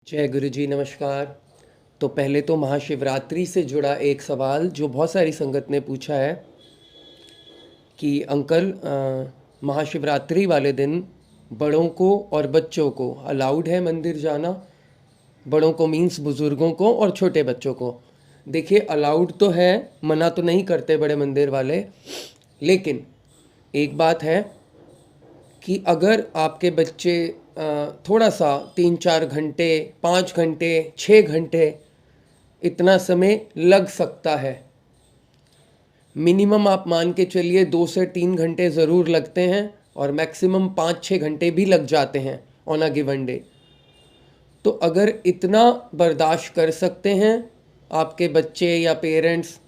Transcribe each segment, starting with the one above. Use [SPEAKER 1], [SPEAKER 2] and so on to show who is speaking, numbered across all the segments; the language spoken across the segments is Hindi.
[SPEAKER 1] जय गुरु जी, नमस्कार। तो पहले तो महाशिवरात्रि से जुड़ा एक सवाल जो बहुत सारी संगत ने पूछा है कि अंकल, महाशिवरात्रि वाले दिन बड़ों को और बच्चों को अलाउड है मंदिर जाना? बड़ों को मीन्स बुज़ुर्गों को और छोटे बच्चों को। देखिए, अलाउड तो है, मना तो नहीं करते बड़े मंदिर वाले, लेकिन एक बात है कि अगर आपके बच्चे थोड़ा सा 3-4 घंटे, 5 घंटे, 6 घंटे, इतना समय लग सकता है। मिनिमम आप मान के चलिए 2 से 3 घंटे ज़रूर लगते हैं और मैक्सिमम 5-6 घंटे भी लग जाते हैं ऑन अ गिवन डे। तो अगर इतना बर्दाश्त कर सकते हैं आपके बच्चे या पेरेंट्स,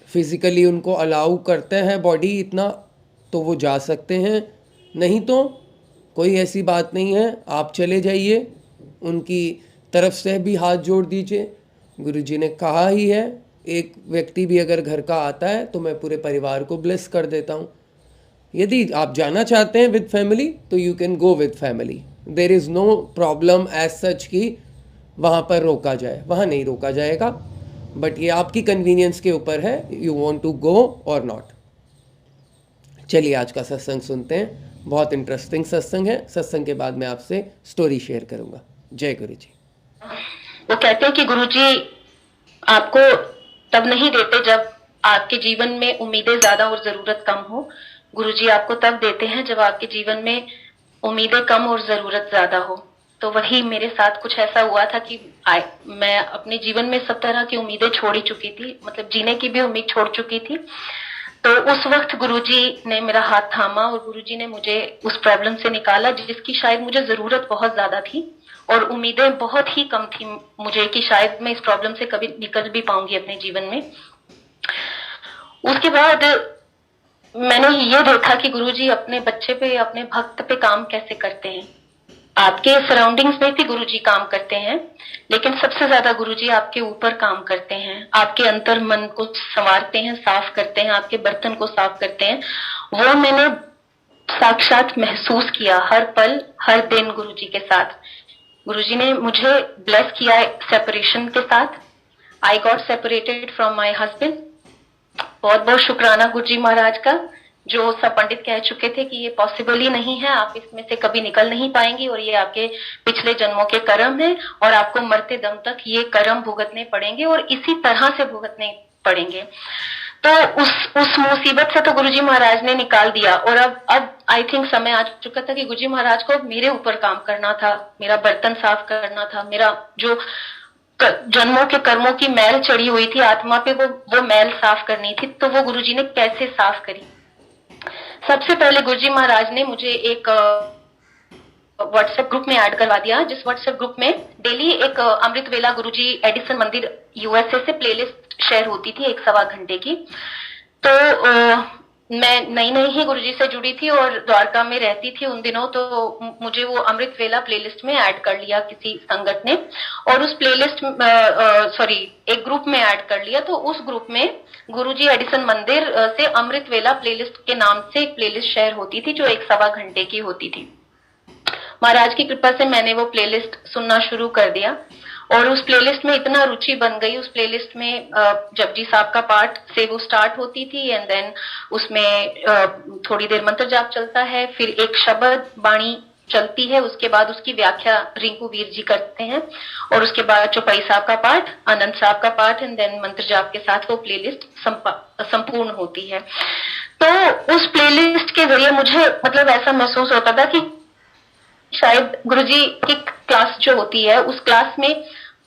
[SPEAKER 1] फिज़िकली उनको अलाउ करते हैं बॉडी इतना, तो वो जा सकते हैं। नहीं तो कोई ऐसी बात नहीं है, आप चले जाइए, उनकी तरफ से भी हाथ जोड़ दीजिए। गुरुजी ने कहा ही है, एक व्यक्ति भी अगर घर का आता है तो मैं पूरे परिवार को ब्लेस कर देता हूँ। यदि आप जाना चाहते हैं विद फैमिली तो you can go with family. There is no problem as such कि वहाँ पर रोका जाए, वहाँ नहीं रोका जाएगा। बट ये आपकी कन्वीनियंस के ऊपर है, यू वॉन्ट टू गो और नॉट। चलिए आज का सत्संग सुनते हैं। बहुत इंटरेस्टिंग सत्संग है। सत्संग के बाद मैं आपसे स्टोरी शेयर करूंगा। जय गुरु जी।
[SPEAKER 2] वो कहते हैं कि गुरुजी आपको तब नहीं देते जब आपके जीवन में उम्मीदें ज्यादा और जरूरत कम हो। गुरुजी आपको तब देते हैं जब आपके जीवन में उम्मीदें कम और जरूरत ज्यादा हो। तो वही मेरे साथ कुछ ऐसा हुआ था कि मैं अपने जीवन में सब तरह की उम्मीदें छोड़ ही चुकी थी, मतलब जीने की भी उम्मीद छोड़ चुकी थी। तो उस वक्त गुरुजी ने मेरा हाथ थामा और गुरुजी ने मुझे उस प्रॉब्लम से निकाला जिसकी शायद मुझे जरूरत बहुत ज्यादा थी और उम्मीदें बहुत ही कम थी मुझे कि शायद मैं इस प्रॉब्लम से कभी निकल भी पाऊंगी अपने जीवन में। उसके बाद मैंने ये देखा कि गुरुजी अपने बच्चे पे, अपने भक्त पे काम कैसे करते हैं। आपके सराउंडिंग्स में भी गुरुजी काम करते हैं, लेकिन सबसे ज्यादा गुरुजी आपके ऊपर काम करते हैं, आपके अंतर मन को संवारते हैं, साफ करते हैं, आपके बर्तन को साफ करते हैं। वो मैंने साक्षात महसूस किया हर पल हर दिन गुरुजी के साथ। गुरुजी ने मुझे ब्लेस किया सेपरेशन के साथ। I got separated from my husband. बहुत बहुत शुक्राना गुरुजी महाराज का, जो सब पंडित कह चुके थे कि ये पॉसिबल ही नहीं है, आप इसमें से कभी निकल नहीं पाएंगी और ये आपके पिछले जन्मों के कर्म है और आपको मरते दम तक ये कर्म भुगतने पड़ेंगे और इसी तरह से भुगतने पड़ेंगे। तो उस मुसीबत से तो गुरुजी महाराज ने निकाल दिया और अब आई थिंक समय आ चुका था कि गुरुजी महाराज को मेरे ऊपर काम करना था, मेरा बर्तन साफ करना था, मेरा जो जन्मों के कर्मों की मैल चढ़ी हुई थी आत्मा पे, वो मैल साफ करनी थी। तो वो गुरुजी ने कैसे साफ करी। सबसे पहले गुरुजी महाराज ने मुझे एक व्हाट्सएप ग्रुप में ऐड करवा दिया, जिस व्हाट्सएप ग्रुप में डेली एक अमृत वेला गुरुजी एडिसन मंदिर यूएसए से प्लेलिस्ट शेयर होती थी 1-1.25 घंटे की। तो मैं नई नई ही गुरुजी से जुड़ी थी और द्वारका में रहती थी उन दिनों, तो मुझे वो अमृत वेला प्लेलिस्ट में ऐड कर लिया किसी संगत ने और उस प्लेलिस्ट सॉरी एक ग्रुप में ऐड कर लिया। तो उस ग्रुप में गुरुजी एडिसन मंदिर से अमृत वेला प्लेलिस्ट के नाम से एक प्लेलिस्ट शेयर होती थी जो 1-1.25 घंटे की होती थी। महाराज की कृपा से मैंने वो प्लेलिस्ट सुनना शुरू कर दिया और उस प्लेलिस्ट में इतना रुचि बन गई। उस प्लेलिस्ट में जपजी साहब का पाठ से वो स्टार्ट होती थी एंड देन उसमें थोड़ी देर मंत्र जाप चलता है, फिर एक शब्द बाणी चलती है, उसके बाद उसकी व्याख्या रिंकू वीर जी करते हैं और उसके बाद चौपाई साहब का पाठ, आनंद साहब का पाठ एंड देन मंत्र जाप के साथ वो प्लेलिस्ट संपूर्ण होती है। तो उस प्लेलिस्ट के जरिए मुझे मतलब ऐसा महसूस होता था कि शायद गुरुजी की क्लास जो होती है उस क्लास में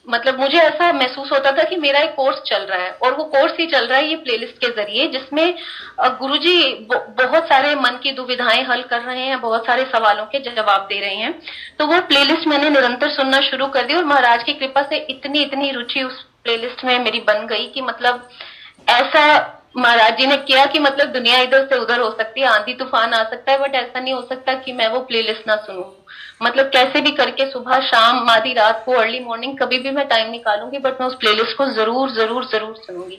[SPEAKER 2] मतलब मुझे ऐसा महसूस होता था कि मेरा एक कोर्स चल रहा है और वो कोर्स ही चल रहा है ये प्लेलिस्ट के जरिए, जिसमें गुरुजी बहुत सारे मन की दुविधाएं हल कर रहे हैं, बहुत सारे सवालों के जवाब दे रहे हैं। तो वो प्लेलिस्ट मैंने निरंतर सुनना शुरू कर दी और महाराज की कृपा से इतनी इतनी रुचि उस प्लेलिस्ट में मेरी बन गई कि मतलब ऐसा महाराज जी ने किया कि मतलब दुनिया इधर से उधर हो सकती है, आंधी तूफान आ सकता है, बट ऐसा नहीं हो सकता कि मैं वो प्लेलिस्ट ना सुनूं। मतलब कैसे भी करके सुबह शाम आधी रात को अर्ली मॉर्निंग कभी भी मैं टाइम निकालूंगी, बट मैं उस प्लेलिस्ट को जरूर जरूर जरूर सुनूंगी।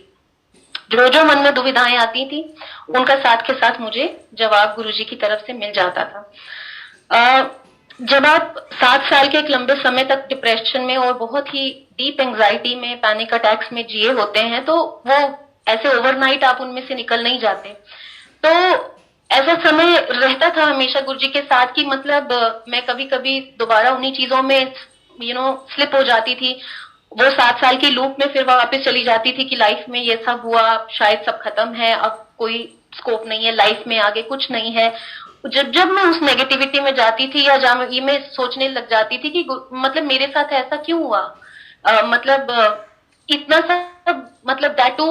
[SPEAKER 2] जो जो मन में दुविधाएं आती थी उनका साथ के साथ मुझे जवाब गुरुजी की तरफ से मिल जाता था। जब आप 7 साल के एक लंबे समय तक डिप्रेशन में और बहुत ही डीप एंजाइटी में, पैनिक अटैक्स में जिए होते हैं, तो वो ऐसे ओवरनाइट आप उनमें से निकल नहीं जाते। तो ऐसा समय रहता था हमेशा गुरु जी के साथ कि मतलब मैं कभी कभी दोबारा उन्हीं चीजों में स्लिप हो जाती थी। वो 7 साल की लूप में फिर वापस चली जाती थी कि लाइफ में ये सब हुआ, शायद सब खत्म है, अब कोई स्कोप नहीं है लाइफ में, आगे कुछ नहीं है। जब जब मैं उस नेगेटिविटी में जाती थी या जहां ये मैं सोचने लग जाती थी कि मतलब मेरे साथ ऐसा क्यों हुआ, इतना सब, मतलब that too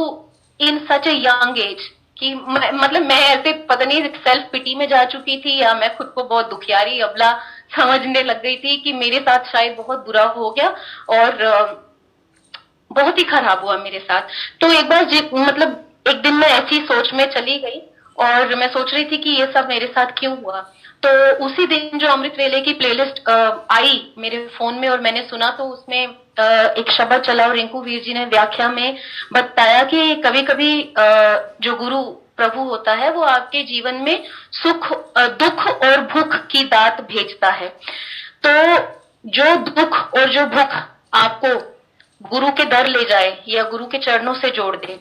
[SPEAKER 2] in such a young age, कि मतलब मैं ऐसे पता नहीं सेल्फ पिटी में जा चुकी थी या मैं खुद को बहुत दुखियारी अबला समझने लग गई थी कि मेरे साथ शायद बहुत बुरा हो गया और बहुत ही खराब हुआ मेरे साथ। तो एक बार मतलब एक दिन मैं ऐसी सोच में चली गई और मैं सोच रही थी कि ये सब मेरे साथ क्यों हुआ। तो उसी दिन जो अमृत वेले की प्लेलिस्ट आई मेरे फोन में और मैंने सुना, तो उसमें एक शब्द चला और रिंकू वीर जी ने व्याख्या में बताया कि कभी कभी जो गुरु प्रभु होता है वो आपके जीवन में सुख, दुख और भूख की दात भेजता है। तो जो दुख और जो भूख आपको गुरु के दर ले जाए या गुरु के चरणों से जोड़ दे,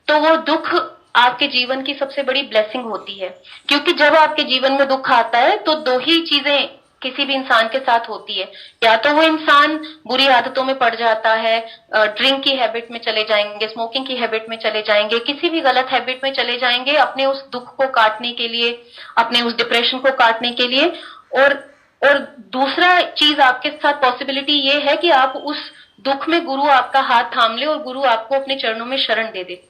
[SPEAKER 2] तो वो दुख आपके जीवन की सबसे बड़ी ब्लेसिंग होती है। क्योंकि जब आपके जीवन में दुख आता है तो दो ही चीजें किसी भी इंसान के साथ होती है, या तो वो इंसान बुरी आदतों में पड़ जाता है, ड्रिंक की हैबिट में चले जाएंगे, स्मोकिंग की हैबिट में चले जाएंगे, किसी भी गलत हैबिट में चले जाएंगे अपने उस दुख को काटने के लिए, अपने उस डिप्रेशन को काटने के लिए। और दूसरा चीज आपके साथ पॉसिबिलिटी ये है कि आप उस दुख में गुरु आपका हाथ थाम ले और गुरु आपको अपने चरणों में शरण दे दे।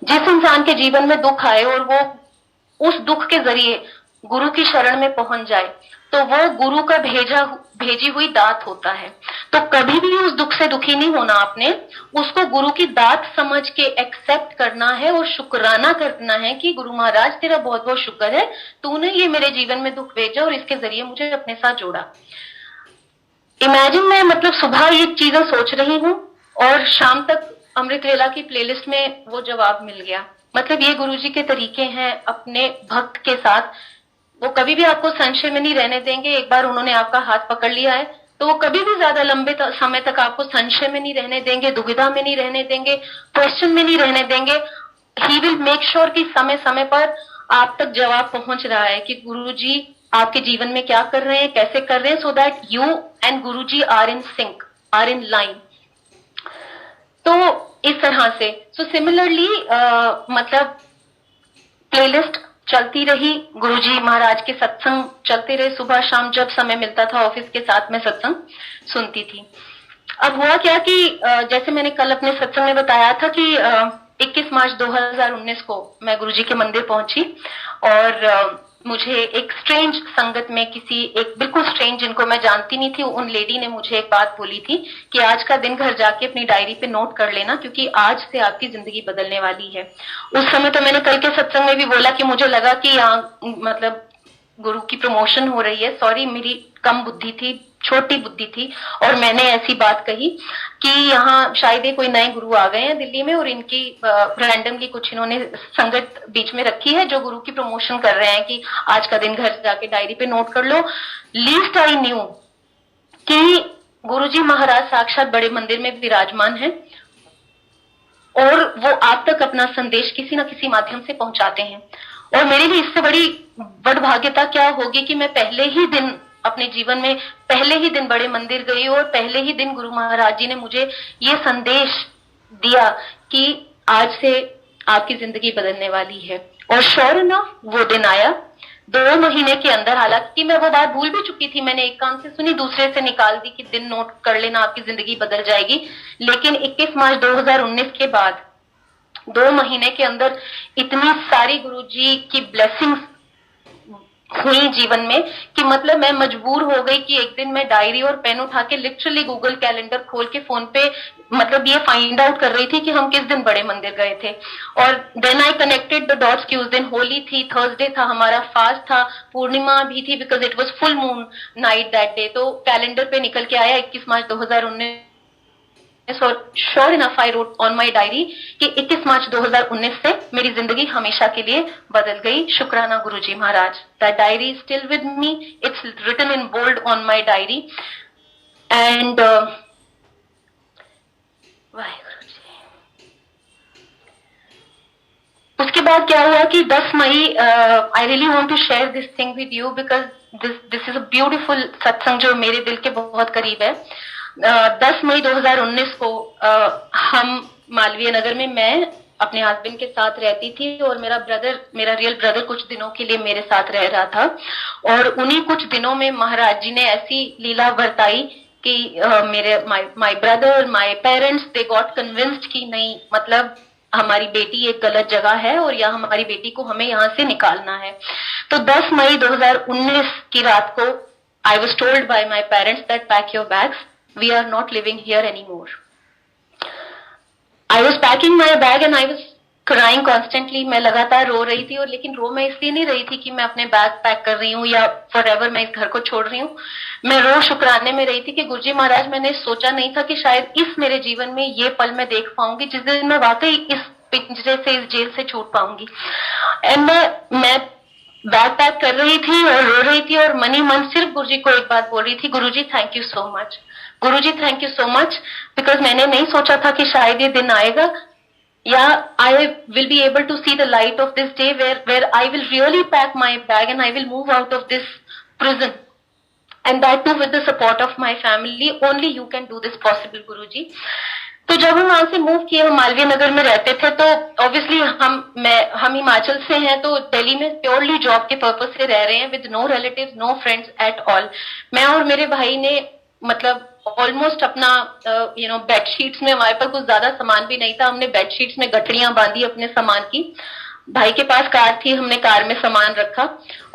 [SPEAKER 2] जिस इंसान के जीवन में दुख आए और वो उस दुख के जरिए गुरु की शरण में पहुंच जाए, तो वो गुरु का भेजी हुई दात होता है। तो कभी भी उस दुख से दुखी नहीं होना आपने, उसको गुरु की दात समझ के एक्सेप्ट करना है और शुक्राना करना है कि गुरु महाराज तेरा बहुत बहुत शुक्र है, तूने ये मेरे जीवन में दुख भेजा और इसके जरिए मुझे अपने साथ जोड़ा। इमेजिन मैं मतलब सुबह ये चीजें सोच रही हूँ और शाम तक अमृत वेला की प्लेलिस्ट में वो जवाब मिल गया। मतलब ये गुरुजी के तरीके हैं अपने भक्त के साथ, वो कभी भी आपको संशय में नहीं रहने देंगे। एक बार उन्होंने आपका हाथ पकड़ लिया है तो वो कभी भी ज्यादा लंबे समय तक आपको संशय में नहीं रहने देंगे, दुविधा में नहीं रहने देंगे, क्वेश्चन में नहीं रहने देंगे। ही विल मेक श्योर कि समय समय पर आप तक जवाब पहुंच रहा है कि गुरुजी आपके जीवन में क्या कर रहे हैं, कैसे कर रहे हैं, so that you and Guruji are in sync, are in line. तो इस तरह से सिमिलरली मतलब प्लेलिस्ट चलती रही, गुरुजी महाराज के सत्संग चलते रहे, सुबह शाम जब समय मिलता था ऑफिस के साथ में सत्संग सुनती थी। अब हुआ क्या कि जैसे मैंने कल अपने सत्संग में बताया था कि 21 मार्च 2019 को मैं गुरुजी के मंदिर पहुंची और मुझे एक स्ट्रेंज संगत में किसी एक बिल्कुल स्ट्रेंज, जिनको मैं जानती नहीं थी, उन लेडी ने मुझे एक बात बोली थी कि आज का दिन घर जाके अपनी डायरी पे नोट कर लेना क्योंकि आज से आपकी जिंदगी बदलने वाली है। उस समय तो मैंने कल के सत्संग में भी बोला कि मुझे लगा कि यहाँ मतलब गुरु की प्रमोशन हो रही है। सॉरी, मेरी कम बुद्धि थी, छोटी बुद्धि थी और मैंने ऐसी बात कही कि यहाँ शायद ही कोई नए गुरु आ गए हैं दिल्ली में और इनकी रैंडमली कुछ इन्होंने संगत बीच में रखी है जो गुरु की प्रमोशन कर रहे हैं कि आज का दिन घर जाके डायरी पे नोट कर लो। लीस्ट आई न्यू कि गुरुजी महाराज साक्षात बड़े मंदिर में विराजमान है और वो आप तक अपना संदेश किसी न किसी माध्यम से पहुंचाते हैं। और मेरे लिए इससे बड़ी बड़भाग्यता क्या होगी कि मैं पहले ही दिन अपने जीवन में पहले ही दिन बड़े मंदिर गई और पहले ही दिन गुरु महाराज जी ने मुझे ये संदेश दिया कि आज से आपकी जिंदगी बदलने वाली है। और श्योर इनफ वो दिन आया 2 महीने के अंदर। हालांकि मैं वो बात भूल भी चुकी थी, मैंने एक कान से सुनी दूसरे से निकाल दी कि दिन नोट कर लेना आपकी जिंदगी बदल जाएगी। लेकिन 21 मार्च 2019 के बाद 2 महीने के अंदर इतनी सारी गुरुजी की ब्लेसिंग्स हुई जीवन में कि मतलब मैं मजबूर हो गई कि एक दिन मैं डायरी और पेन उठा के लिटरली गूगल कैलेंडर खोल के फोन पे मतलब ये फाइंड आउट कर रही थी कि हम किस दिन बड़े मंदिर गए थे। और then I connected the dots कि उस दिन होली थी, थर्सडे था, हमारा फास्ट था, पूर्णिमा भी थी because it was full moon night that day. तो कैलेंडर पे निकल के आया 21 मार्च 2019 और sure enough I wrote on my diary कि 21 मार्च 2019 से मेरी जिंदगी हमेशा के लिए बदल गई। शुक्राना Guruji Maharaj. That diary is still with me, it's written in bold on my diary. And उसके बाद क्या हुआ कि 10 मई, I really want to share this thing with you because this is a beautiful satsang जो मेरे दिल के बहुत करीब है। 10 मई 2019 को हम मालवीय नगर में, मैं अपने हस्बैंड के साथ रहती थी और मेरा रियल ब्रदर कुछ दिनों के लिए मेरे साथ रह रहा था। और उन्हीं कुछ दिनों में महाराज जी ने ऐसी लीला बरताई कि मेरे my brother, my parents, they got convinced कि नहीं, मतलब हमारी बेटी एक गलत जगह है और या हमारी बेटी को हमें यहाँ से निकालना है। तो 10 मई 2019 की रात को I was told by my parents that pack your bags, we are not living here any more. I was packing my bag and I was crying constantly. मैं लगातार रो रही थी, और लेकिन रो मैं इसलिए नहीं रही थी कि मैं अपने बैग पैक कर रही हूँ या फॉरएवर मैं इस घर को छोड़ रही हूँ। मैं रो शुक्राने में रही थी कि गुरुजी महाराज, मैंने सोचा नहीं था कि शायद इस मेरे जीवन में ये पल मैं देख पाऊंगी जिस दिन मैं वाकई इस पिंजरे से, इस जेल से छूट पाऊंगी। एंड मैं बैग पैक कर रही थी और रो रही थी और मनी मन सिर्फ गुरुजी को एक बात बोल रही थी, Guruji thank you so much, Guruji thank you so much, because मैंने नहीं सोचा था कि शायद ये दिन आएगा या I will be able to see the light of this day where I will really pack my bag and I will move out of this prison, and that too with the support of my family. Only you can do this possible Guruji. तो जब हम वहां से मूव किए, हम मालवीय नगर में रहते थे, तो ऑब्वियसली हम हिमाचल से हैं, तो दिल्ली में प्योरली जॉब के पर्पज से रह रहे हैं with no relatives, no friends at all. मैं और मेरे भाई ने मतलब ऑलमोस्ट अपना बेडशीट्स में, हमारे पास कुछ ज्यादा सामान भी नहीं था, हमने बेडशीट्स में गठरियां बांधी अपने सामान की। भाई के पास कार थी, हमने कार में सामान रखा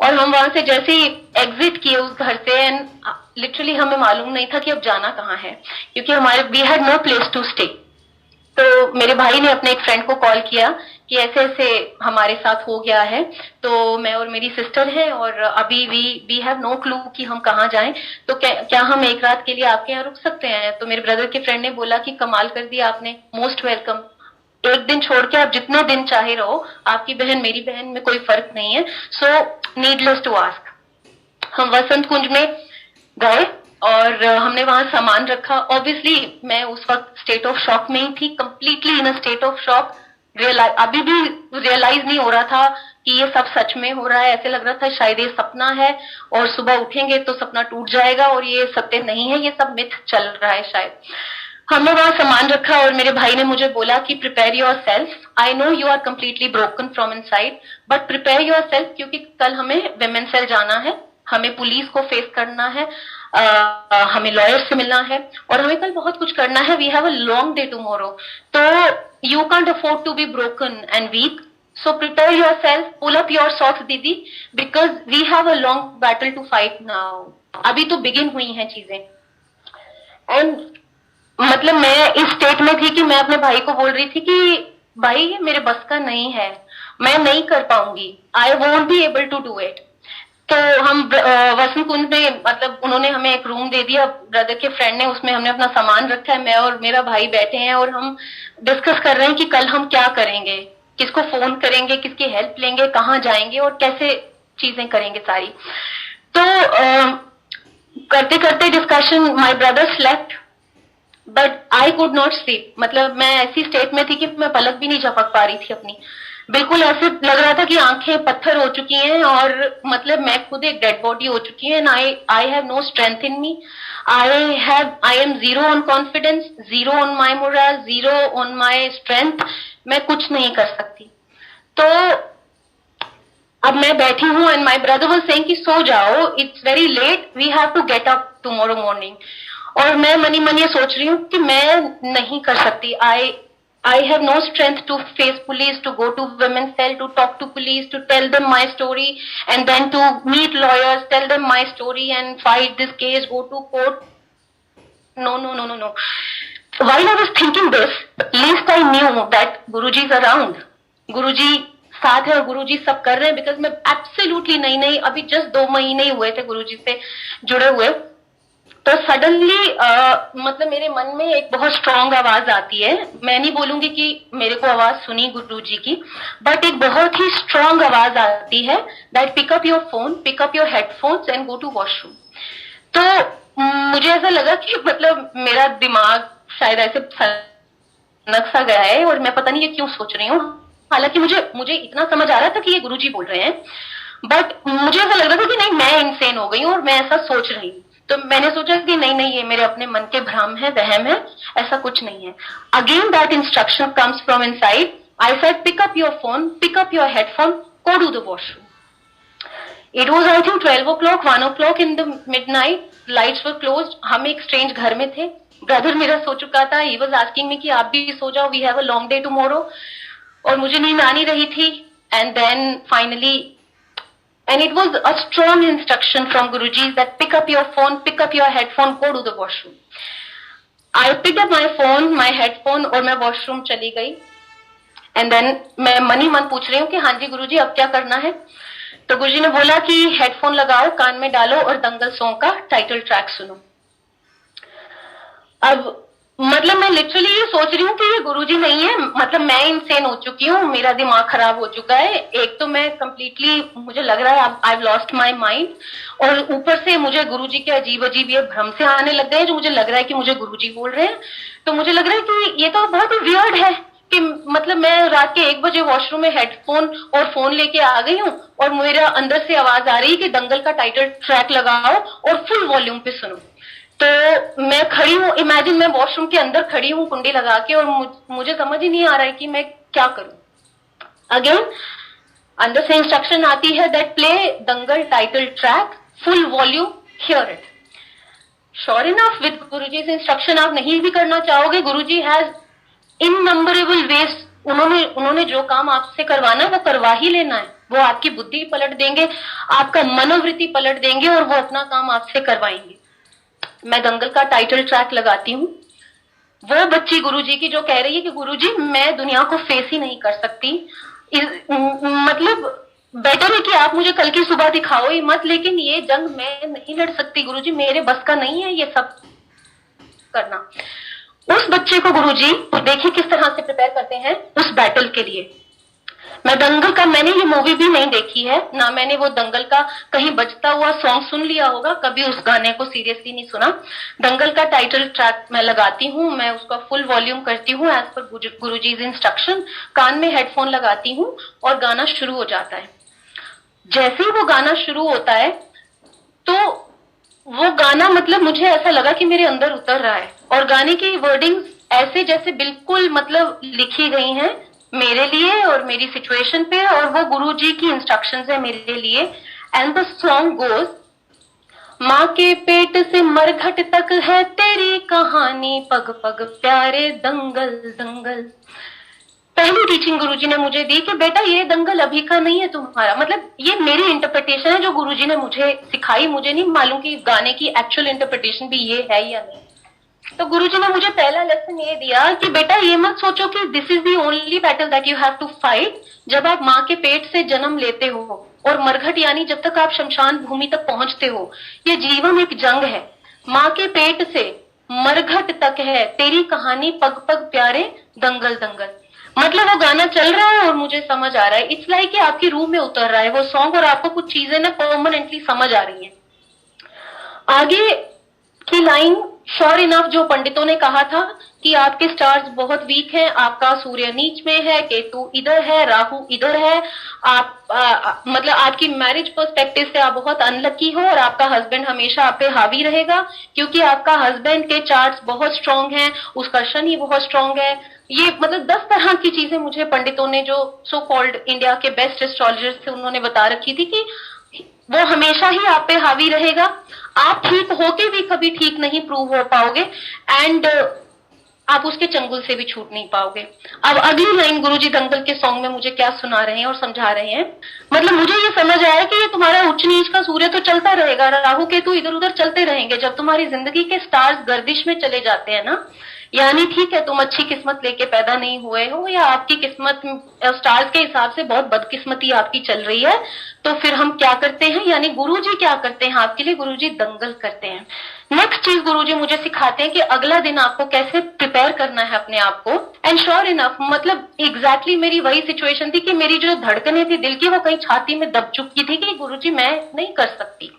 [SPEAKER 2] और हम वहां से जैसे ही एग्जिट किए उस घर से, एंड लिटरली हमें मालूम नहीं था कि अब जाना कहाँ है, क्योंकि हमारे we had no place to stay. तो मेरे भाई ने अपने एक फ्रेंड को कॉल किया कि ऐसे ऐसे हमारे साथ हो गया है, तो मैं और मेरी सिस्टर है और अभी वी हैव नो क्लू कि हम कहाँ जाएं, तो क्या हम एक रात के लिए आपके यहाँ रुक सकते हैं? तो मेरे ब्रदर के फ्रेंड ने बोला कि कमाल कर दिया आपने, मोस्ट वेलकम, एक दिन छोड़ के आप जितने दिन चाहे रहो, आपकी बहन मेरी बहन में कोई फर्क नहीं है। सो नीडलेस टू आस्क, हम वसंत कुंज में गए और हमने वहां सामान रखा। ऑब्वियसली मैं उस वक्त स्टेट ऑफ शॉक में ही थी, completely in a state of shock. अभी भी रियलाइज नहीं हो रहा था कि ये सब सच में हो रहा है। ऐसे लग रहा था शायद ये सपना है और सुबह उठेंगे तो सपना टूट जाएगा और ये सत्य नहीं है, ये सब मिथ चल रहा है शायद। हमने वहां सामान रखा और मेरे भाई ने मुझे बोला कि prepare your self, I know you are completely broken from inside, but prepare your self, क्योंकि कल हमें विमेन सेल जाना है, हमें पुलिस को फेस करना है, हमें लॉयर से मिलना है और हमें कल बहुत कुछ करना है। We have a long day tomorrow, तो you can't afford to be broken and weak, so prepare your self, pull up your socks didi, because we have a long battle to fight now. अभी तो बिगिन हुई हैं चीजें। एंड मतलब मैं इस स्टेट में थी कि मैं अपने भाई को बोल रही थी कि भाई ये मेरे बस का नहीं है, मैं नहीं कर पाऊंगी, I won't be able to do it. तो हम वसंत कुंज में, मतलब उन्होंने हमें एक रूम दे दिया ब्रदर के फ्रेंड ने, उसमें हमने अपना सामान रखा है, मैं और मेरा भाई बैठे हैं और हम डिस्कस कर रहे हैं कि कल हम क्या करेंगे, किसको फोन करेंगे, किसकी हेल्प लेंगे, कहाँ जाएंगे और कैसे चीजें करेंगे सारी। तो करते करते discussion, my brother slept but I could not sleep. मतलब मैं ऐसी स्टेट में थी कि मैं पलक भी नहीं झपक पा रही थी अपनी, बिल्कुल ऐसे लग रहा था कि आंखें पत्थर हो चुकी हैं और मतलब मैं खुद एक डेड बॉडी हो चुकी है। I have no strength in me, I am zero on confidence, zero on my moral, zero on my strength, मैं कुछ नहीं कर सकती। तो अब मैं बैठी हूँ and my brother was saying कि सो जाओ, it's very late, we have to get up tomorrow morning. और मैं मनी मन ये सोच रही हूँ कि मैं नहीं कर सकती, I have no strength to face police, to go to women's cell, to talk to police, to tell them my story, and then to meet lawyers, tell them my story and fight this case, go to court. No. While I was thinking this, least I knew that Guruji is around. Guruji साथ है और गुरुजी सब कर रहे हैं, बिकॉज मैं एब्सोल्युटली नहीं, अभी जस्ट 2 महीने ही हुए थे गुरुजी से जुड़े हुए। तो सडनली मतलब मेरे मन में एक बहुत स्ट्रांग आवाज आती है। मैं नहीं बोलूंगी कि मेरे को आवाज सुनी गुरुजी की, बट एक बहुत ही स्ट्रांग आवाज आती है that pick up your phone, pick up your headphones and go to washroom. तो मुझे ऐसा लगा कि मतलब मेरा दिमाग शायद ऐसे सनक सा गया है और मैं पता नहीं ये क्यों सोच रही हूँ। हालांकि मुझे इतना समझ आ रहा था कि ये गुरुजी बोल रहे हैं, बट मुझे ऐसा लग रहा था कि नहीं, मैं इनसेन हो गई हूँ और मैं ऐसा सोच रही हूँ। तो मैंने सोचा कि नहीं नहीं, ये मेरे अपने मन के भ्रम है, वहम है, ऐसा कुछ नहीं है। Again that instruction comes from inside. I said pick up your phone, pick up your headphone, go to the washroom. It was I think 12 o'clock, 1 o'clock in the midnight, lights were closed. हम एक स्ट्रेंज घर में थे। ब्रदर मेरा सो चुका था। ही वॉज आस्किंग मी कि आप भी सो जाओ, we have a long day tomorrow. और मुझे नींद आ नहीं रही थी। And then finally, and it was a strong instruction from Guruji that pick up your phone, pick up your headphone, go to the washroom. I picked up my phone, my headphone और मैं वॉशरूम चली गई। एंड देन मैं मन ही मन पूछ रही हूँ कि हाँ जी गुरुजी अब क्या करना है। तो गुरुजी ने बोला कि हेडफोन लगाओ, कान में डालो और दंगल सॉन्ग का टाइटल ट्रैक सुनो। अब मतलब मैं लिटरली ये सोच रही हूँ कि ये गुरुजी नहीं है, मतलब मैं इनसेन हो चुकी हूँ, मेरा दिमाग खराब हो चुका है। एक तो मैं कंप्लीटली, मुझे लग रहा है आई लॉस्ट माय माइंड, और ऊपर से मुझे गुरुजी के अजीब अजीब ये भ्रम से आने लग गए जो मुझे लग रहा है कि मुझे गुरुजी बोल रहे हैं। तो मुझे लग रहा है कि ये तो बहुत ही वियर्ड है कि मतलब मैं रात के 1 बजे वॉशरूम में हेडफोन और फोन लेके आ गई हूँ और मेरा अंदर से आवाज आ रही है कि दंगल का टाइटल ट्रैक लगाओ और फुल वॉल्यूम पे सुनो। तो मैं खड़ी हूँ, इमेजिन मैं वॉशरूम के अंदर खड़ी हूँ कुंडी लगा के, और मुझे समझ ही नहीं आ रहा है कि मैं क्या करूं। अगेन अंदर से इंस्ट्रक्शन आती है that play Dangal title track full volume, here it. Sure enough with Guruji's instruction आप नहीं भी करना चाहोगे, गुरुजी हैज इननंबरेबल वेज। उन्होंने जो काम आपसे करवाना है वो करवा ही लेना है। वो आपकी बुद्धि पलट देंगे, आपका मनोवृत्ति पलट देंगे और वो अपना काम आपसे करवाएंगे। मैं दंगल का टाइटल ट्रैक लगाती हूँ। वो बच्ची गुरुजी की जो कह रही है कि गुरुजी मैं दुनिया को फेस ही नहीं कर सकती, मतलब बेटर है कि आप मुझे कल की सुबह दिखाओ ही मत, लेकिन ये जंग मैं नहीं लड़ सकती गुरुजी, मेरे बस का नहीं है ये सब करना। उस बच्चे को गुरुजी देखिए किस तरह से प्रिपेयर करते हैं उस बैटल के लिए। मैं दंगल का, मैंने ये मूवी भी नहीं देखी है, ना मैंने वो दंगल का कहीं बजता हुआ सॉन्ग सुन लिया होगा, कभी उस गाने को सीरियसली नहीं सुना। दंगल का टाइटल ट्रैक मैं लगाती हूँ, मैं उसका फुल वॉल्यूम करती हूँ एज पर गुरुजी's इंस्ट्रक्शन, कान में हेडफोन लगाती हूँ और गाना शुरू हो जाता है। जैसे ही वो गाना शुरू होता है तो वो गाना मतलब मुझे ऐसा लगा कि मेरे अंदर उतर रहा है, और गाने की वर्डिंग्स ऐसे जैसे बिल्कुल मतलब लिखी गई हैं मेरे लिए और मेरी सिचुएशन पे, और वो गुरुजी की इंस्ट्रक्शंस है मेरे लिए। एंड द सॉन्ग गोज, माँ के पेट से मरघट तक है तेरी कहानी, पग पग प्यारे दंगल दंगल। पहली टीचिंग गुरुजी ने मुझे दी कि बेटा ये दंगल अभी का नहीं है तुम्हारा, मतलब ये मेरी इंटरप्रिटेशन है जो गुरुजी ने मुझे सिखाई। मुझे नहीं मालूम कि गाने की एक्चुअल इंटरप्रिटेशन भी ये है या नहीं। तो गुरुजी ने मुझे पहला लेसन ये दिया कि बेटा ये मत सोचो कि this is the only battle that you have to fight. जब आप माँ के पेट से जन्म लेते हो और मरघट यानी जब तक आप शमशान भूमि तक पहुंचते हो, ये जीवन एक जंग है। माँ के पेट से मरघट तक है तेरी कहानी, पग पग प्यारे दंगल दंगल। मतलब वो गाना चल रहा है और मुझे समझ आ रहा है, इट्स लाइक कि आपकी रूह में उतर रहा है वो सॉन्ग, और आपको कुछ चीजें ना परमानेंटली समझ आ रही है। आगे की लाइन, श्योर इनफ जो पंडितों ने कहा था कि आपके स्टार्स बहुत वीक हैं, आपका सूर्य नीच में है, केतु इधर है, राहु इधर है, आप मतलब आपकी मैरिज पर्सपेक्टिव से आप बहुत अनलकी हो, और आपका हस्बैंड हमेशा आप पे हावी रहेगा क्योंकि आपका हस्बैंड के चार्ट्स बहुत स्ट्रांग हैं, उसका शनि बहुत स्ट्रांग है। ये मतलब 10 तरह की चीजें मुझे पंडितों ने, जो सो कॉल्ड इंडिया के बेस्ट एस्ट्रोलॉजर्स थे, उन्होंने बता रखी थी कि वो हमेशा ही आप पे हावी रहेगा, आप ठीक होके भी कभी ठीक नहीं प्रूव हो पाओगे, एंड आप उसके चंगुल से भी छूट नहीं पाओगे। अब अगली लाइन गुरुजी दंगल के सॉन्ग में मुझे क्या सुना रहे हैं और समझा रहे हैं, मतलब मुझे ये समझ आया कि ये तुम्हारा उच्च नीच का सूर्य तो चलता रहेगा, राहु केतु इधर उधर चलते रहेंगे। जब तुम्हारी जिंदगी के स्टार्स गर्दिश में चले जाते हैं ना, यानी ठीक है, तुम अच्छी किस्मत लेके पैदा नहीं हुए हो, या आपकी किस्मत स्टार्स के हिसाब से बहुत बदकिस्मती आपकी चल रही है, तो फिर हम क्या करते हैं, यानी गुरुजी क्या करते हैं आपके लिए, गुरुजी दंगल करते हैं। नेक्स्ट चीज गुरुजी मुझे सिखाते हैं कि अगला दिन आपको कैसे प्रिपेयर करना है अपने आप को। एंड श्योर इनफ, मतलब एग्जैक्टली मेरी वही सिचुएशन थी कि मेरी जो धड़कनें थी दिल की, वो कहीं छाती में दब चुकी थी कि गुरुजी मैं नहीं कर सकती।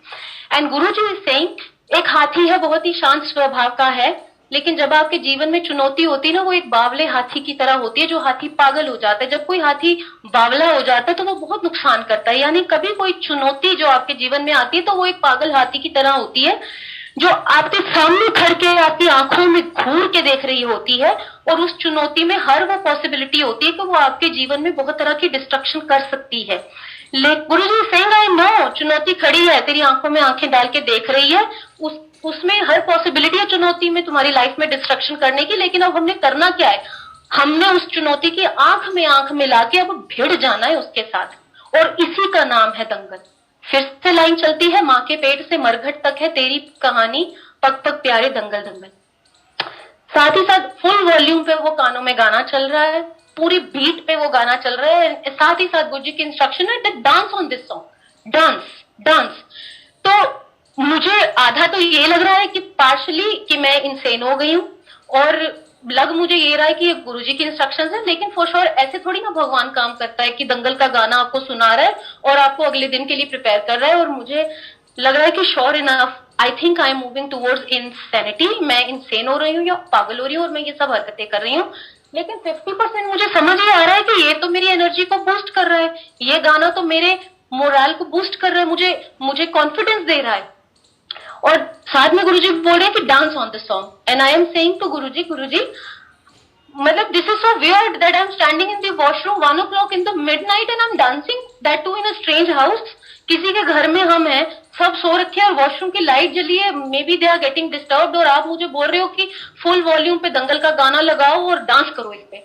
[SPEAKER 2] एंड गुरुजी इज सेइंग, एक हाथी है, बहुत ही शांत स्वभाव का है, लेकिन जब आपके जीवन में चुनौती होती है ना, वो एक बावले हाथी की तरह होती है, जो हाथी पागल हो जाता है। जब कोई हाथी बावला हो जाता है तो वो बहुत नुकसान करता है। यानी कभी कोई चुनौती जो आपके जीवन में आती है तो वो एक पागल हाथी की तरह होती है, जो आपके सामने खड़ के आपकी आंखों में घूर के देख रही होती है, और उस चुनौती में हर वो पॉसिबिलिटी होती है कि वो आपके जीवन में बहुत तरह की डिस्ट्रक्शन कर सकती है। गुरु जी सेइंग, आई नो, चुनौती खड़ी है, तेरी आंखों में आंखें डाल के देख रही है, उसमें हर पॉसिबिलिटी है चुनौती में तुम्हारी लाइफ में डिस्ट्रक्शन करने की, लेकिन अब हमने करना क्या है, हमने उस चुनौती की आंख में आंख मिला के अब भिड़ जाना है उसके साथ, और इसी का नाम है दंगल। फिर से लाइन चलती है, माँ के पेट से मरघट तक है तेरी कहानी, पग पग प्यारे दंगल दंगल। साथ ही साथ फुल वॉल्यूम पे वो कानों में गाना चल रहा है, पूरी बीट पे वो गाना चल रहा है। साथ ही साथ गुरुजी की इंस्ट्रक्शन है that dance on this song, dance dance. तो मुझे आधा तो ये लग रहा है कि पार्शली कि मैं इंसेन हो गई हूँ, और लग मुझे ये रहा है कि ये गुरुजी की इंस्ट्रक्शंस है, लेकिन फॉर श्योर ऐसे थोड़ी ना भगवान काम करता है कि दंगल का गाना आपको सुना रहा है और आपको अगले दिन के लिए प्रिपेयर कर रहा है। और मुझे लग रहा है कि sure enough I think I am moving towards insanity, मैं इंसेन हो रही हूँ या पागल हो रही हूँ और मैं ये सब हरकतें कर रही हूँ। लेकिन 50% मुझे समझ ही आ रहा है कि ये तो मेरी एनर्जी को बूस्ट कर रहा है, ये गाना तो मेरे मोरल को बूस्ट कर रहा है, मुझे कॉन्फिडेंस दे रहा है। और साथ में गुरुजी बोल रहे हैं कि dance on the song, and I am saying to Guruji, मतलब this is so weird that I am standing in the washroom 1 o'clock in the midnight and I am dancing, that too in a strange house. किसी के घर में हम हैं, सब सो रखे हैं और वॉशरूम की लाइट जली है, maybe they are getting disturbed, और आप मुझे बोल रहे हो कि फुल वॉल्यूम पे दंगल का गाना लगाओ और डांस करो इस पे।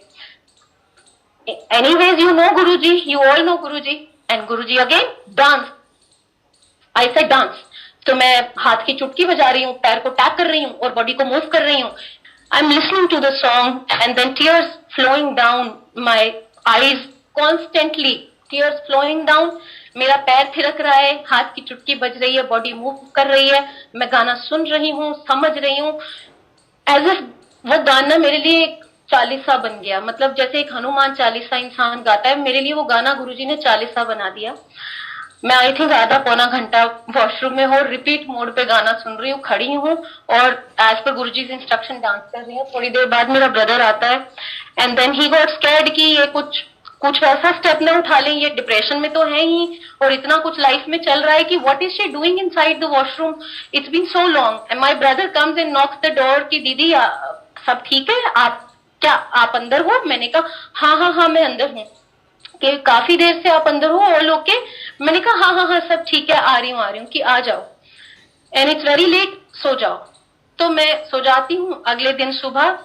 [SPEAKER 2] Anyways you know Guruji, you all know Guruji, and Guruji again dance, I said dance. तो मैं हाथ की चुटकी बजा रही हूँ, पैर को टैप कर रही हूँ और बॉडी को मूव कर रही हूँ। I am listening to the song and then tears flowing down my eyes, constantly tears flowing down. मेरा पैर थिरक रहा है, हाथ की चुटकी बज रही है, बॉडी मूव कर रही है, मैं गाना सुन रही हूँ, समझ रही हूँ, एज इफ वो गाना मेरे लिए एक चालीसा बन गया। मतलब जैसे एक हनुमान चालीसा इंसान गाता है, मेरे लिए वो गाना गुरुजी ने चालीसा बना दिया। मैं आई थिंक आधा पौना घंटा वॉशरूम में हूँ, रिपीट मोड पे गाना सुन रही हूँ, खड़ी हूँ और एज पर गुरुजी की इंस्ट्रक्शन डांस कर रही हूँ। थोड़ी देर बाद मेरा ब्रदर आता है and then he got scared कि ये कुछ ऐसा स्टेप ना उठा लें, ये डिप्रेशन में तो है ही और इतना कुछ लाइफ में चल रहा है कि what is she doing inside the washroom, it's been so long. And my brother comes and knocks the door कि दीदी सब ठीक है, आप अंदर हो? मैंने कहा हाँ मैं अंदर हूँ। कि काफी देर से आप अंदर हो और लोग के? मैंने कहा हाँ सब ठीक है, आ रही हूँ कि आ जाओ, एंड इट्स वेरी लेट, सो जाओ। तो मैं सो जाती हूँ। अगले दिन सुबह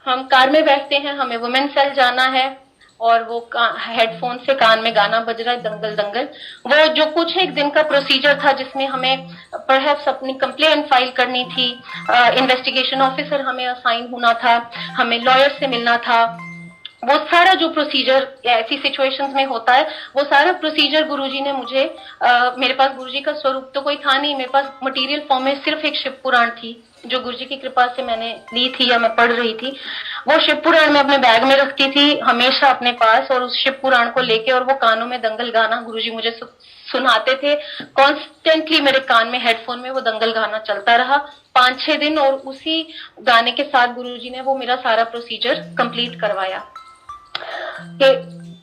[SPEAKER 2] हम कार में बैठते हैं, हमें वुमेन सेल जाना है और वो हेडफोन से कान में गाना बज रहा है, दंगल दंगल। वो जो कुछ एक दिन का प्रोसीजर था जिसमें हमें परहैप्स अपनी कंप्लेंट फाइल करनी थी, इन्वेस्टिगेशन ऑफिसर हमें असाइन होना था, हमें लॉयर से मिलना था, वो सारा जो प्रोसीजर ऐसी सिचुएशंस में होता है, वो सारा प्रोसीजर गुरुजी ने मुझे मेरे पास गुरुजी का स्वरूप तो कोई था नहीं, मेरे पास मटेरियल फॉर्म में सिर्फ एक शिव पुराण थी जो गुरुजी की कृपा से मैंने ली थी या मैं पढ़ रही थी। वो शिव पुराण मैं अपने बैग में रखती थी हमेशा अपने पास, और उस शिव पुराण को लेके और वो कानों में दंगल गाना गुरुजी मुझे सुनाते थे कॉन्स्टेंटली। मेरे कान में हेडफोन में वो दंगल गाना चलता रहा 5-6 दिन, और उसी गाने के साथ गुरुजी ने वो मेरा सारा प्रोसीजर कंप्लीट करवाया।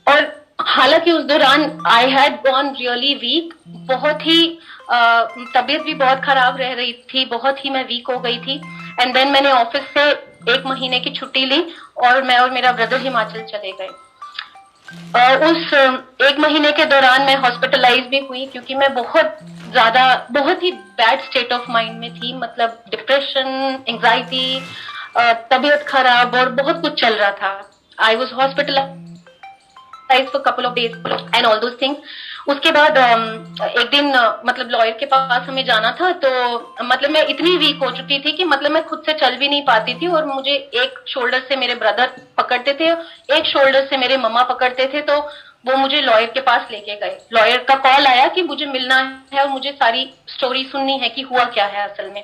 [SPEAKER 2] और हालांकि उस दौरान I had gone really weak, बहुत ही तबीयत भी बहुत खराब रह रही थी, बहुत ही मैं वीक हो गई थी। एंड देन मैंने ऑफिस से 1 महीने की छुट्टी ली और मैं और मेरा ब्रदर हिमाचल चले गए। उस 1 महीने के दौरान मैं हॉस्पिटलाइज भी हुई क्योंकि मैं बहुत ही बैड स्टेट ऑफ माइंड में थी, मतलब डिप्रेशन, एंजाइटी, तबीयत खराब और बहुत कुछ चल रहा था। I was hospitalized for a couple of days and all those things. उसके बाद एक दिन मतलब लॉयर के पास हमें जाना था, तो मतलब मैं इतनी वीक हो चुकी थी कि मतलब मैं खुद से चल भी नहीं पाती थी, और मुझे एक शोल्डर से मेरे ब्रदर पकड़ते थे, एक शोल्डर से मेरे मम्मा पकड़ते थे। तो वो मुझे लॉयर के पास लेके गए। लॉयर का कॉल आया कि मुझे मिलना है और मुझे सारी स्टोरी सुननी है कि हुआ क्या है असल में।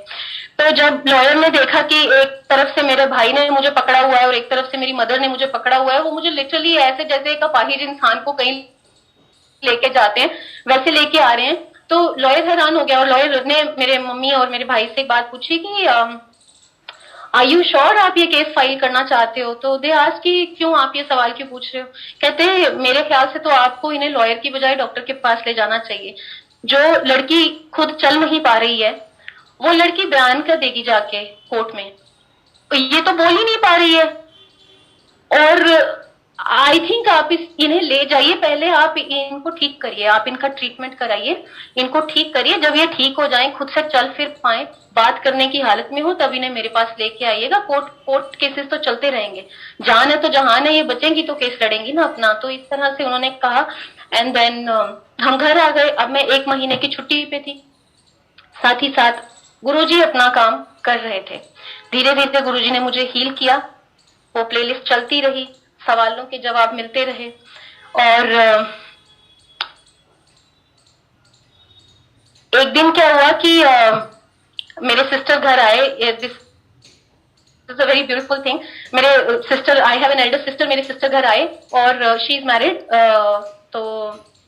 [SPEAKER 2] तो जब लॉयर ने देखा कि एक तरफ से मेरे भाई ने मुझे पकड़ा हुआ है और एक तरफ से मेरी मदर ने मुझे पकड़ा हुआ है, वो मुझे लिटरली ऐसे जैसे एक अपाहिज इंसान को कहीं लेके जाते हैं वैसे लेके आ रहे हैं। तो लॉयर हैरान हो गया, और लॉयर ने मेरे मम्मी और मेरे भाई से बात पूछी कि आर यू श्योर आप ये केस फाइल करना चाहते हो? तो दे आज कि क्यों आप ये सवाल क्यों पूछ रहे हो? कहते हैं मेरे ख्याल से तो आपको इन्हें लॉयर की बजाय डॉक्टर के पास ले जाना चाहिए। जो लड़की खुद चल नहीं पा रही है वो लड़की बयान कर देगी जाके कोर्ट में, ये तो बोल ही नहीं पा रही है। और आई थिंक आप इन्हें ले जाइए, पहले आप इनको ठीक करिए, आप इनका ट्रीटमेंट कराइए, इनको ठीक करिए। जब ये ठीक हो जाए, खुद से चल फिर पाए, बात करने की हालत में हो, तब इन्हें मेरे पास लेके आइएगा। कोर्ट केसेस तो चलते रहेंगे, जान है तो जहान है, ये बचेंगी तो केस लड़ेंगी ना अपना। तो इस तरह से उन्होंने कहा। एंड देन हम घर आ गए। अब मैं 1 महीने की छुट्टी पे थी, साथ ही साथ गुरुजी अपना काम कर रहे थे। धीरे धीरे गुरुजी ने मुझे हील किया, वो प्लेलिस्ट चलती रही, सवालों के जवाब मिलते रहे। और एक दिन क्या हुआ कि मेरे सिस्टर घर आए। This is a very beautiful thing. मेरे sister, I have an elder sister, मेरे सिस्टर घर आए और शी इज मैरिड। तो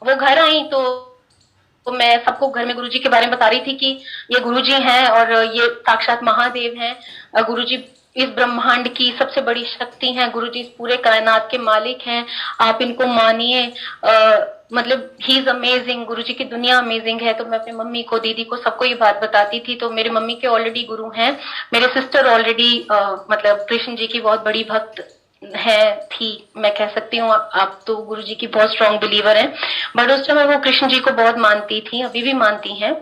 [SPEAKER 2] वो घर आई तो मैं सबको घर में गुरुजी के बारे में बता रही थी कि ये गुरुजी हैं और ये साक्षात महादेव हैं। गुरुजी इस ब्रह्मांड की सबसे बड़ी शक्ति हैं, गुरुजी इस पूरे कायनात के मालिक हैं, आप इनको मानिए। मतलब ही इज अमेजिंग, गुरुजी की दुनिया अमेजिंग है। तो मैं अपनी मम्मी को, दीदी को, सबको ये बात बताती थी। तो मेरे मम्मी के ऑलरेडी गुरु हैं, मेरे सिस्टर ऑलरेडी मतलब कृष्ण जी की बहुत बड़ी भक्त है थी, मैं कह सकती हूँ। आप तो गुरु जी की बहुत स्ट्रॉन्ग बिलीवर हैं, बट उस समय वो कृष्ण जी को बहुत मानती थी, अभी भी मानती हैं।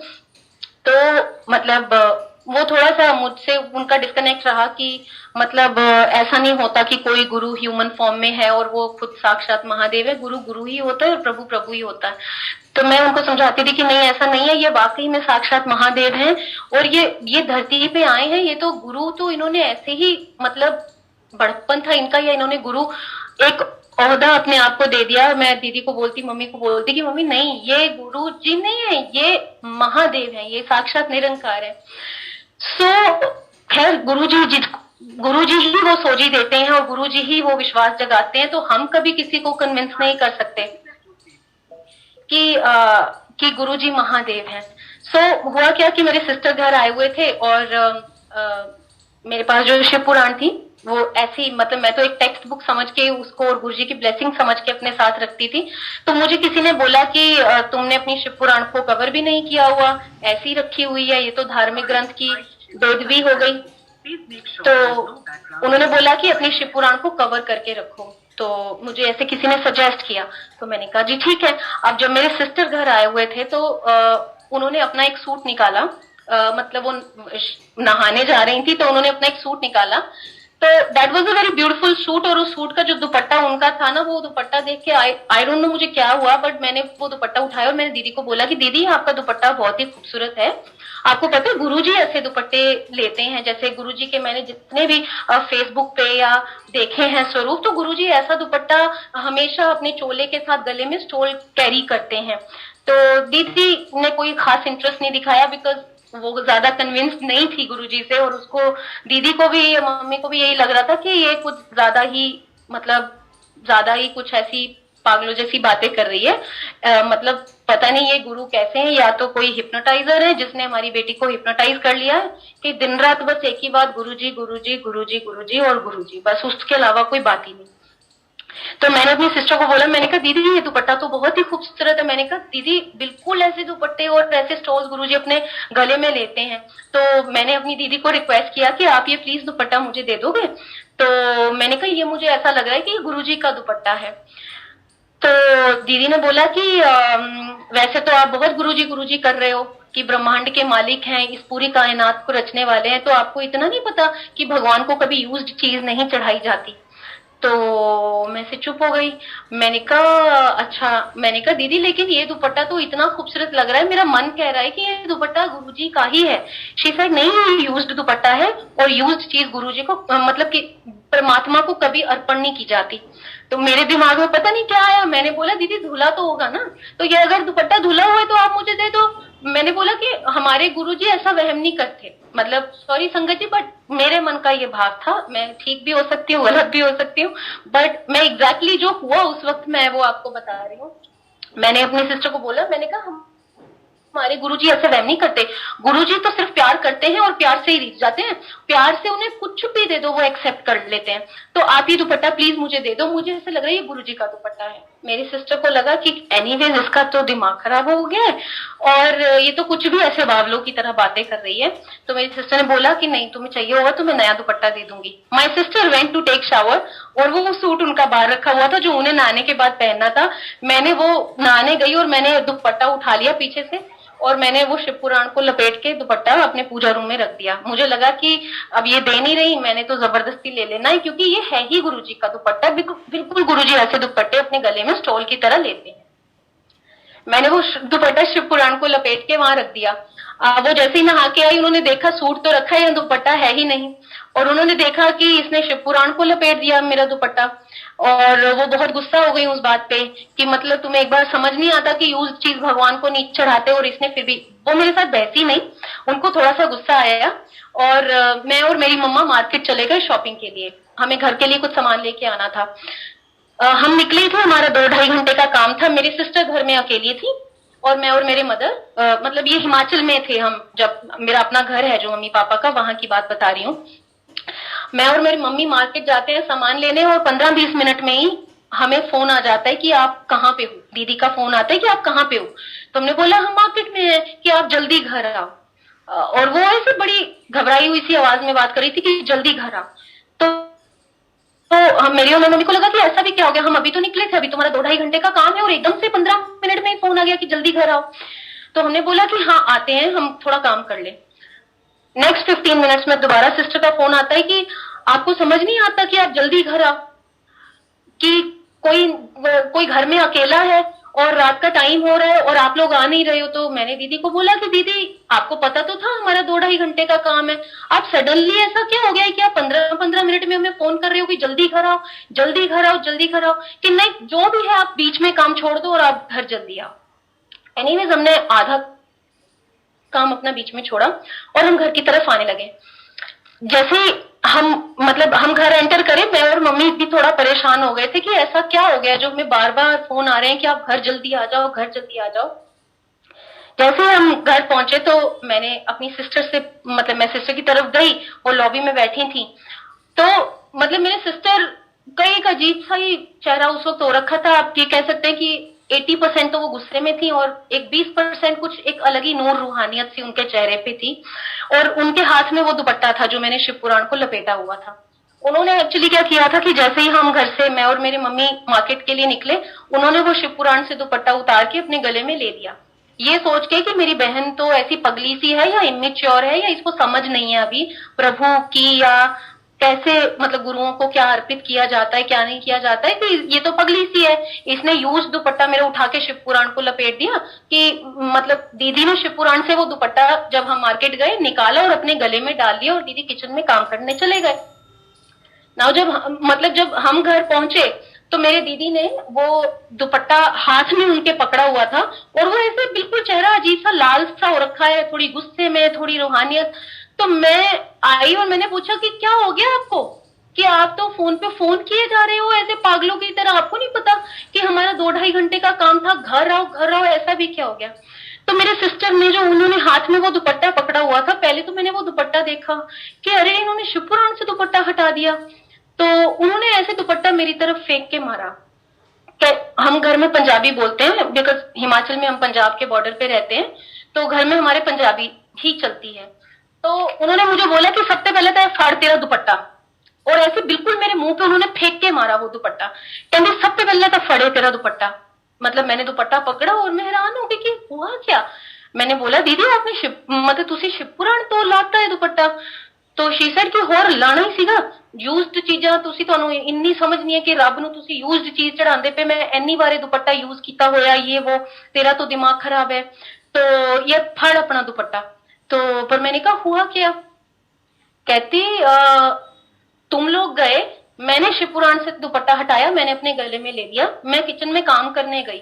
[SPEAKER 2] तो मतलब वो थोड़ा सा मुझसे उनका डिस्कनेक्ट रहा कि मतलब ऐसा नहीं होता कि कोई गुरु ह्यूमन फॉर्म में है और वो खुद साक्षात महादेव है। गुरु गुरु ही होता है और प्रभु प्रभु ही होता है। तो मैं उनको समझाती थी कि नहीं, ऐसा नहीं है, ये वाकई में साक्षात महादेव हैं और ये धरती पे आए हैं। ये तो गुरु तो इन्होंने ऐसे ही मतलब बड़प्पन था इनका, या इन्होंने गुरु एक ओहदा अपने आप को दे दिया। मैं दीदी को बोलती, मम्मी को बोलती कि मम्मी नहीं, ये गुरु जी नहीं है, ये महादेव है, ये साक्षात निरंकार है। सो खैर गुरु जी ही वो सोजी देते हैं और गुरु जी ही वो विश्वास जगाते हैं। तो हम कभी किसी को कन्विंस नहीं कर सकते कि गुरु जी महादेव हैं। सो हुआ क्या कि मेरे सिस्टर घर आए हुए थे और मेरे पास जो शिव पुराण थी वो ऐसी, मतलब मैं तो एक टेक्स्ट बुक समझ के उसको और गुरुजी की ब्लेसिंग समझ के अपने साथ रखती थी। तो मुझे किसी ने बोला कि तुमने अपनी शिव पुराण को कवर भी नहीं किया हुआ, ऐसी रखी हुई है, ये तो धार्मिक ग्रंथ की बेदबी हो गई। तो उन्होंने बोला कि अपनी शिव पुराण को कवर करके रखो। तो मुझे ऐसे किसी ने सजेस्ट किया, तो मैंने कहा जी ठीक है। अब जब मेरे सिस्टर घर आए हुए थे तो उन्होंने अपना एक सूट निकाला, मतलब वो नहाने जा रही थी तो उन्होंने अपना एक सूट निकाला। तो that was a very beautiful suit, और उस सूट का जो दुपट्टा उनका था ना, वो दुपट्टा देख के आई डोंट नो मुझे क्या हुआ, बट मैंने वो दुपट्टा उठाया और मैंने दीदी को बोला कि दीदी आपका दुपट्टा बहुत ही खूबसूरत है। आपको पता है गुरुजी ऐसे दुपट्टे लेते हैं, जैसे गुरुजी के मैंने जितने भी फेसबुक पे या देखे हैं स्वरूप, तो गुरुजी ऐसा दुपट्टा हमेशा अपने चोले के साथ गले में स्टोल कैरी करते हैं। तो दीदी ने कोई खास इंटरेस्ट नहीं दिखाया, बिकॉज वो ज्यादा कन्विंस नहीं थी गुरुजी से, और उसको, दीदी को भी, मम्मी को भी यही लग रहा था कि ये कुछ ज्यादा ही, मतलब ज्यादा ही कुछ ऐसी पागलों जैसी बातें कर रही है। मतलब पता नहीं ये गुरु कैसे हैं, या तो कोई हिप्नोटाइजर है जिसने हमारी बेटी को हिप्नोटाइज कर लिया है कि दिन रात बस एक ही बात, गुरुजी गुरुजी गुरुजी गुरुजी और गुरुजी, बस उसके अलावा कोई बात ही नहीं। तो मैंने अपनी सिस्टर को बोला, मैंने कहा दीदी ये दुपट्टा तो बहुत ही खूबसूरत है। मैंने कहा दीदी बिल्कुल ऐसे दुपट्टे और ऐसे स्टोल्स गुरुजी अपने गले में लेते हैं। तो मैंने अपनी दीदी को रिक्वेस्ट किया कि आप ये प्लीज दुपट्टा मुझे दे दोगे। तो मैंने कहा ये मुझे ऐसा लग रहा है कि ये गुरुजी का दुपट्टा है। तो दीदी ने बोला कि वैसे तो आप बहुत गुरुजी कर रहे हो कि ब्रह्मांड के मालिक हैं, इस पूरी कायनात को रचने वाले हैं, तो आपको इतना नहीं पता कि भगवान को कभी यूज्ड चीज नहीं चढ़ाई जाती। तो मैं से चुप हो गई। मैंने कहा अच्छा, मैंने कहा दीदी लेकिन ये दुपट्टा तो इतना खूबसूरत लग रहा है, मेरा मन कह रहा है कि ये दुपट्टा गुरुजी का ही है। शी सेड नहीं, ये यूज्ड दुपट्टा है और यूज्ड चीज गुरुजी को मतलब कि परमात्मा को कभी अर्पण नहीं की जाती। तो मेरे दिमाग में पता नहीं क्या आया, मैंने बोला दीदी धुला तो होगा ना, तो ये अगर दुपट्टा धुला हुआ है तो आप मुझे दे दो। मैंने बोला कि हमारे गुरुजी ऐसा वहम नहीं करते, मतलब सॉरी संगत जी, बट मेरे मन का ये भाव था। मैं ठीक भी हो सकती हूँ, गलत भी हो सकती हूँ, बट मैं एग्जैक्टली जो हुआ उस वक्त मैं वो आपको बता रही हूँ। मैंने अपनी सिस्टर को बोला, मैंने कहा हम हमारे गुरुजी ऐसे वहम नहीं करते, गुरुजी तो सिर्फ प्यार करते हैं और प्यार से ही रिझ जाते हैं, प्यार से उन्हें कुछ भी दे दो वो एक्सेप्ट कर लेते हैं। तो आप ये दुपट्टा प्लीज मुझे दे दो, मुझे ऐसा लग रहा है ये गुरुजी का दुपट्टा है। मेरी सिस्टर को लगा कि एनीवेज इसका तो दिमाग खराब हो गया है और ये तो कुछ भी ऐसे बावलों की तरह बातें कर रही है। तो मेरी सिस्टर ने बोला कि नहीं तुम्हें चाहिए होगा तो मैं नया दुपट्टा दे दूंगी। My sister went to take shower और वो सूट उनका बाहर रखा हुआ था जो उन्हें नहाने के बाद पहनना था। मैंने वो नहाने गई और मैंने दुपट्टा उठा लिया पीछे से और मैंने वो शिव पुराण को लपेट के दुपट्टा अपने पूजा रूम में रख दिया। मुझे लगा कि अब ये दे नहीं रही, मैंने तो जबरदस्ती ले लेना है क्योंकि ये है ही गुरुजी का दुपट्टा। बिल्कुल गुरुजी ऐसे दुपट्टे अपने गले में स्टोल की तरह लेते हैं। मैंने वो दुपट्टा शिव पुराण को लपेट के वहां रख दिया। वो जैसे ही नहा के आई उन्होंने देखा सूट तो रखा है, दुपट्टा है ही नहीं, और उन्होंने देखा कि इसने शिव पुराण को लपेट दिया मेरा दुपट्टा, और वो बहुत गुस्सा हो गई उस बात पे कि मतलब तुम्हें एक बार समझ नहीं आता कि यूज चीज भगवान को नीचे चढ़ाते, और इसने फिर भी वो मेरे साथ बहसी नहीं, उनको थोड़ा सा गुस्सा आया। और मैं और मेरी मम्मा मार्केट चले गए शॉपिंग के लिए, हमें घर के लिए कुछ सामान लेके आना था। हम निकले थे, हमारा 2-2.5 घंटे का काम था। मेरी सिस्टर घर में अकेली थी और मैं और मेरे मदर मतलब ये हिमाचल में थे हम, जब मेरा अपना घर है जो मम्मी पापा का, वहां की बात बता रही हूँ। मैं और मेरी मम्मी मार्केट जाते हैं सामान लेने और 15-20 मिनट में ही हमें फोन आ जाता है कि आप कहाँ पे हो। दीदी का फोन आता है कि आप कहाँ पे हो, तो हमने बोला हम मार्केट में हैं कि आप जल्दी घर आओ। और वो ऐसे बड़ी घबराई हुई सी आवाज में बात कर रही थी कि जल्दी घर आओ। तो हम मेरी और मम्मी को लगा कि ऐसा भी क्या हो गया, हम अभी तो निकले थे, अभी तुम्हारा 2-2.5 घंटे का काम है और एकदम से 15 मिनट में ही फोन आ गया कि जल्दी घर आओ। तो हमने बोला कि हाँ आते हैं, हम थोड़ा काम कर ले। नेक्स्ट 15 मिनट्स में दोबारा सिस्टर का फोन आता है कि आपको समझ नहीं आता कि आप जल्दी घर आओ, कि कोई घर में अकेला है और रात का टाइम हो रहा है और आप लोग आ नहीं रहे हो। तो मैंने दीदी को बोला कि दीदी आपको पता तो था हमारा 2-2.5 घंटे का काम है, आप सडनली ऐसा क्या हो गया है कि आप 15-15 मिनट में हमें फोन कर रहे हो कि जल्दी घर आओ, जल्दी घर आओ, जल्दी घर आओ, कि नहीं जो भी है आप बीच में काम छोड़ दो और आप घर जल्दी आओ। एनीवेज हमने आधा काम अपना बीच में छोड़ा और हम घर की तरफ आने लगे। जैसे हम घर एंटर करें, मैं और मम्मी भी थोड़ा परेशान हो गए थे कि ऐसा क्या हो गया जो हमें बार बार फोन आ रहे हैं कि आप घर जल्दी आ जाओ, घर जल्दी आ जाओ। जैसे हम घर पहुंचे तो मैंने अपनी सिस्टर से मैं सिस्टर की तरफ गई, वो लॉबी में बैठी थी। तो मेरे सिस्टर का एक अजीब सा ही चेहरा उस वक्त हो रखा था। आप ये कह सकते हैं कि 80% तो वो गुस्से में थी और एक 20% कुछ एक अलग ही नूर रूहानियत सी उनके चेहरे पे थी। और उनके हाथ में वो दुपट्टा था जो मैंने शिव पुराण को लपेटा हुआ था। उन्होंने एक्चुअली क्या किया था कि जैसे ही हम घर से मैं और मेरी मम्मी मार्केट के लिए निकले, उन्होंने वो शिव पुराण से दुपट्टा उतार के अपने गले में ले लिया, ये सोच के कि मेरी बहन तो ऐसी पगली सी है या इमेच्योर है या इसको समझ नहीं है अभी प्रभु की, या कैसे गुरुओं को क्या अर्पित किया जाता है क्या नहीं किया जाता है, कि ये तो पगली सी है, इसने यूज दुपट्टा मेरा उठा के शिव पुराण को लपेट दिया। कि दीदी ने शिव पुराण से वो दुपट्टा जब हम मार्केट गए निकाला और अपने गले में डाल लिया और दीदी किचन में काम करने चले गए। ना जब हम घर पहुंचे तो मेरे दीदी ने वो दुपट्टा हाथ में उनके पकड़ा हुआ था और वो ऐसे बिल्कुल चेहरा अजीब सा लाल सा हो रखा है, थोड़ी गुस्से में, थोड़ी रूहानियत। तो मैं आई और मैंने पूछा कि क्या हो गया आपको, कि आप तो फोन पे फोन किए जा रहे हो ऐसे पागलों की तरह, आपको नहीं पता कि हमारा 2-2.5 घंटे का काम था, घर आओ, ऐसा भी क्या हो गया। तो मेरे सिस्टर ने जो उन्होंने हाथ में वो दुपट्टा पकड़ा हुआ था, पहले तो मैंने वो दुपट्टा देखा कि अरे इन्होंने शिव पुराण से दुपट्टा हटा दिया। तो उन्होंने ऐसे दुपट्टा मेरी तरफ फेंक के मारा। हम घर में पंजाबी बोलते हैं, बिकॉज हिमाचल में हम पंजाब के बॉर्डर पे रहते हैं, तो घर में हमारे पंजाबी ही चलती है। तो उन्होंने मुझे बोला कि सबसे पहले तो फाड़ तेरा दुपट्टा, और ऐसे बिल्कुल मेरे मुंह पे उन्होंने फेंक के मारा वो दुपट्टा। कहते सबसे पहले तो फड़े तेरा दुपट्टा। मैंने दुपट्टा पकड़ा और मैं हैरान हो गई कि हुआ क्या। मैंने बोला दीदी आपने तुसी शिव पुराण तो लाता है दुपट्टा। तो शी सेड कि ਹੋਰ ਲਾਣਾ ਹੀ ਸੀਗਾ ਯੂਜ਼ਡ ਚੀਜ਼ਾਂ ਤੁਸੀਂ ਤੁਹਾਨੂੰ ਇੰਨੀ ਸਮਝ ਨਹੀਂ ਹੈ ਕਿ ਰੱਬ ਨੂੰ ਤੁਸੀਂ ਯੂਜ਼ਡ ਚੀਜ਼ ਚੜਾਉਂਦੇ ਪਏ मैं ਇੰਨੀ ਵਾਰੇ दुपट्टा यूज किया होया ये वो तेरा तो दिमाग खराब है तो ये फड़ अपना दुपट्टा तो पर मैंने कहा हुआ क्या कहती तुम लोग गए मैंने शिवपुराण से दुपट्टा हटाया मैंने अपने गले में ले लिया मैं किचन में काम करने गई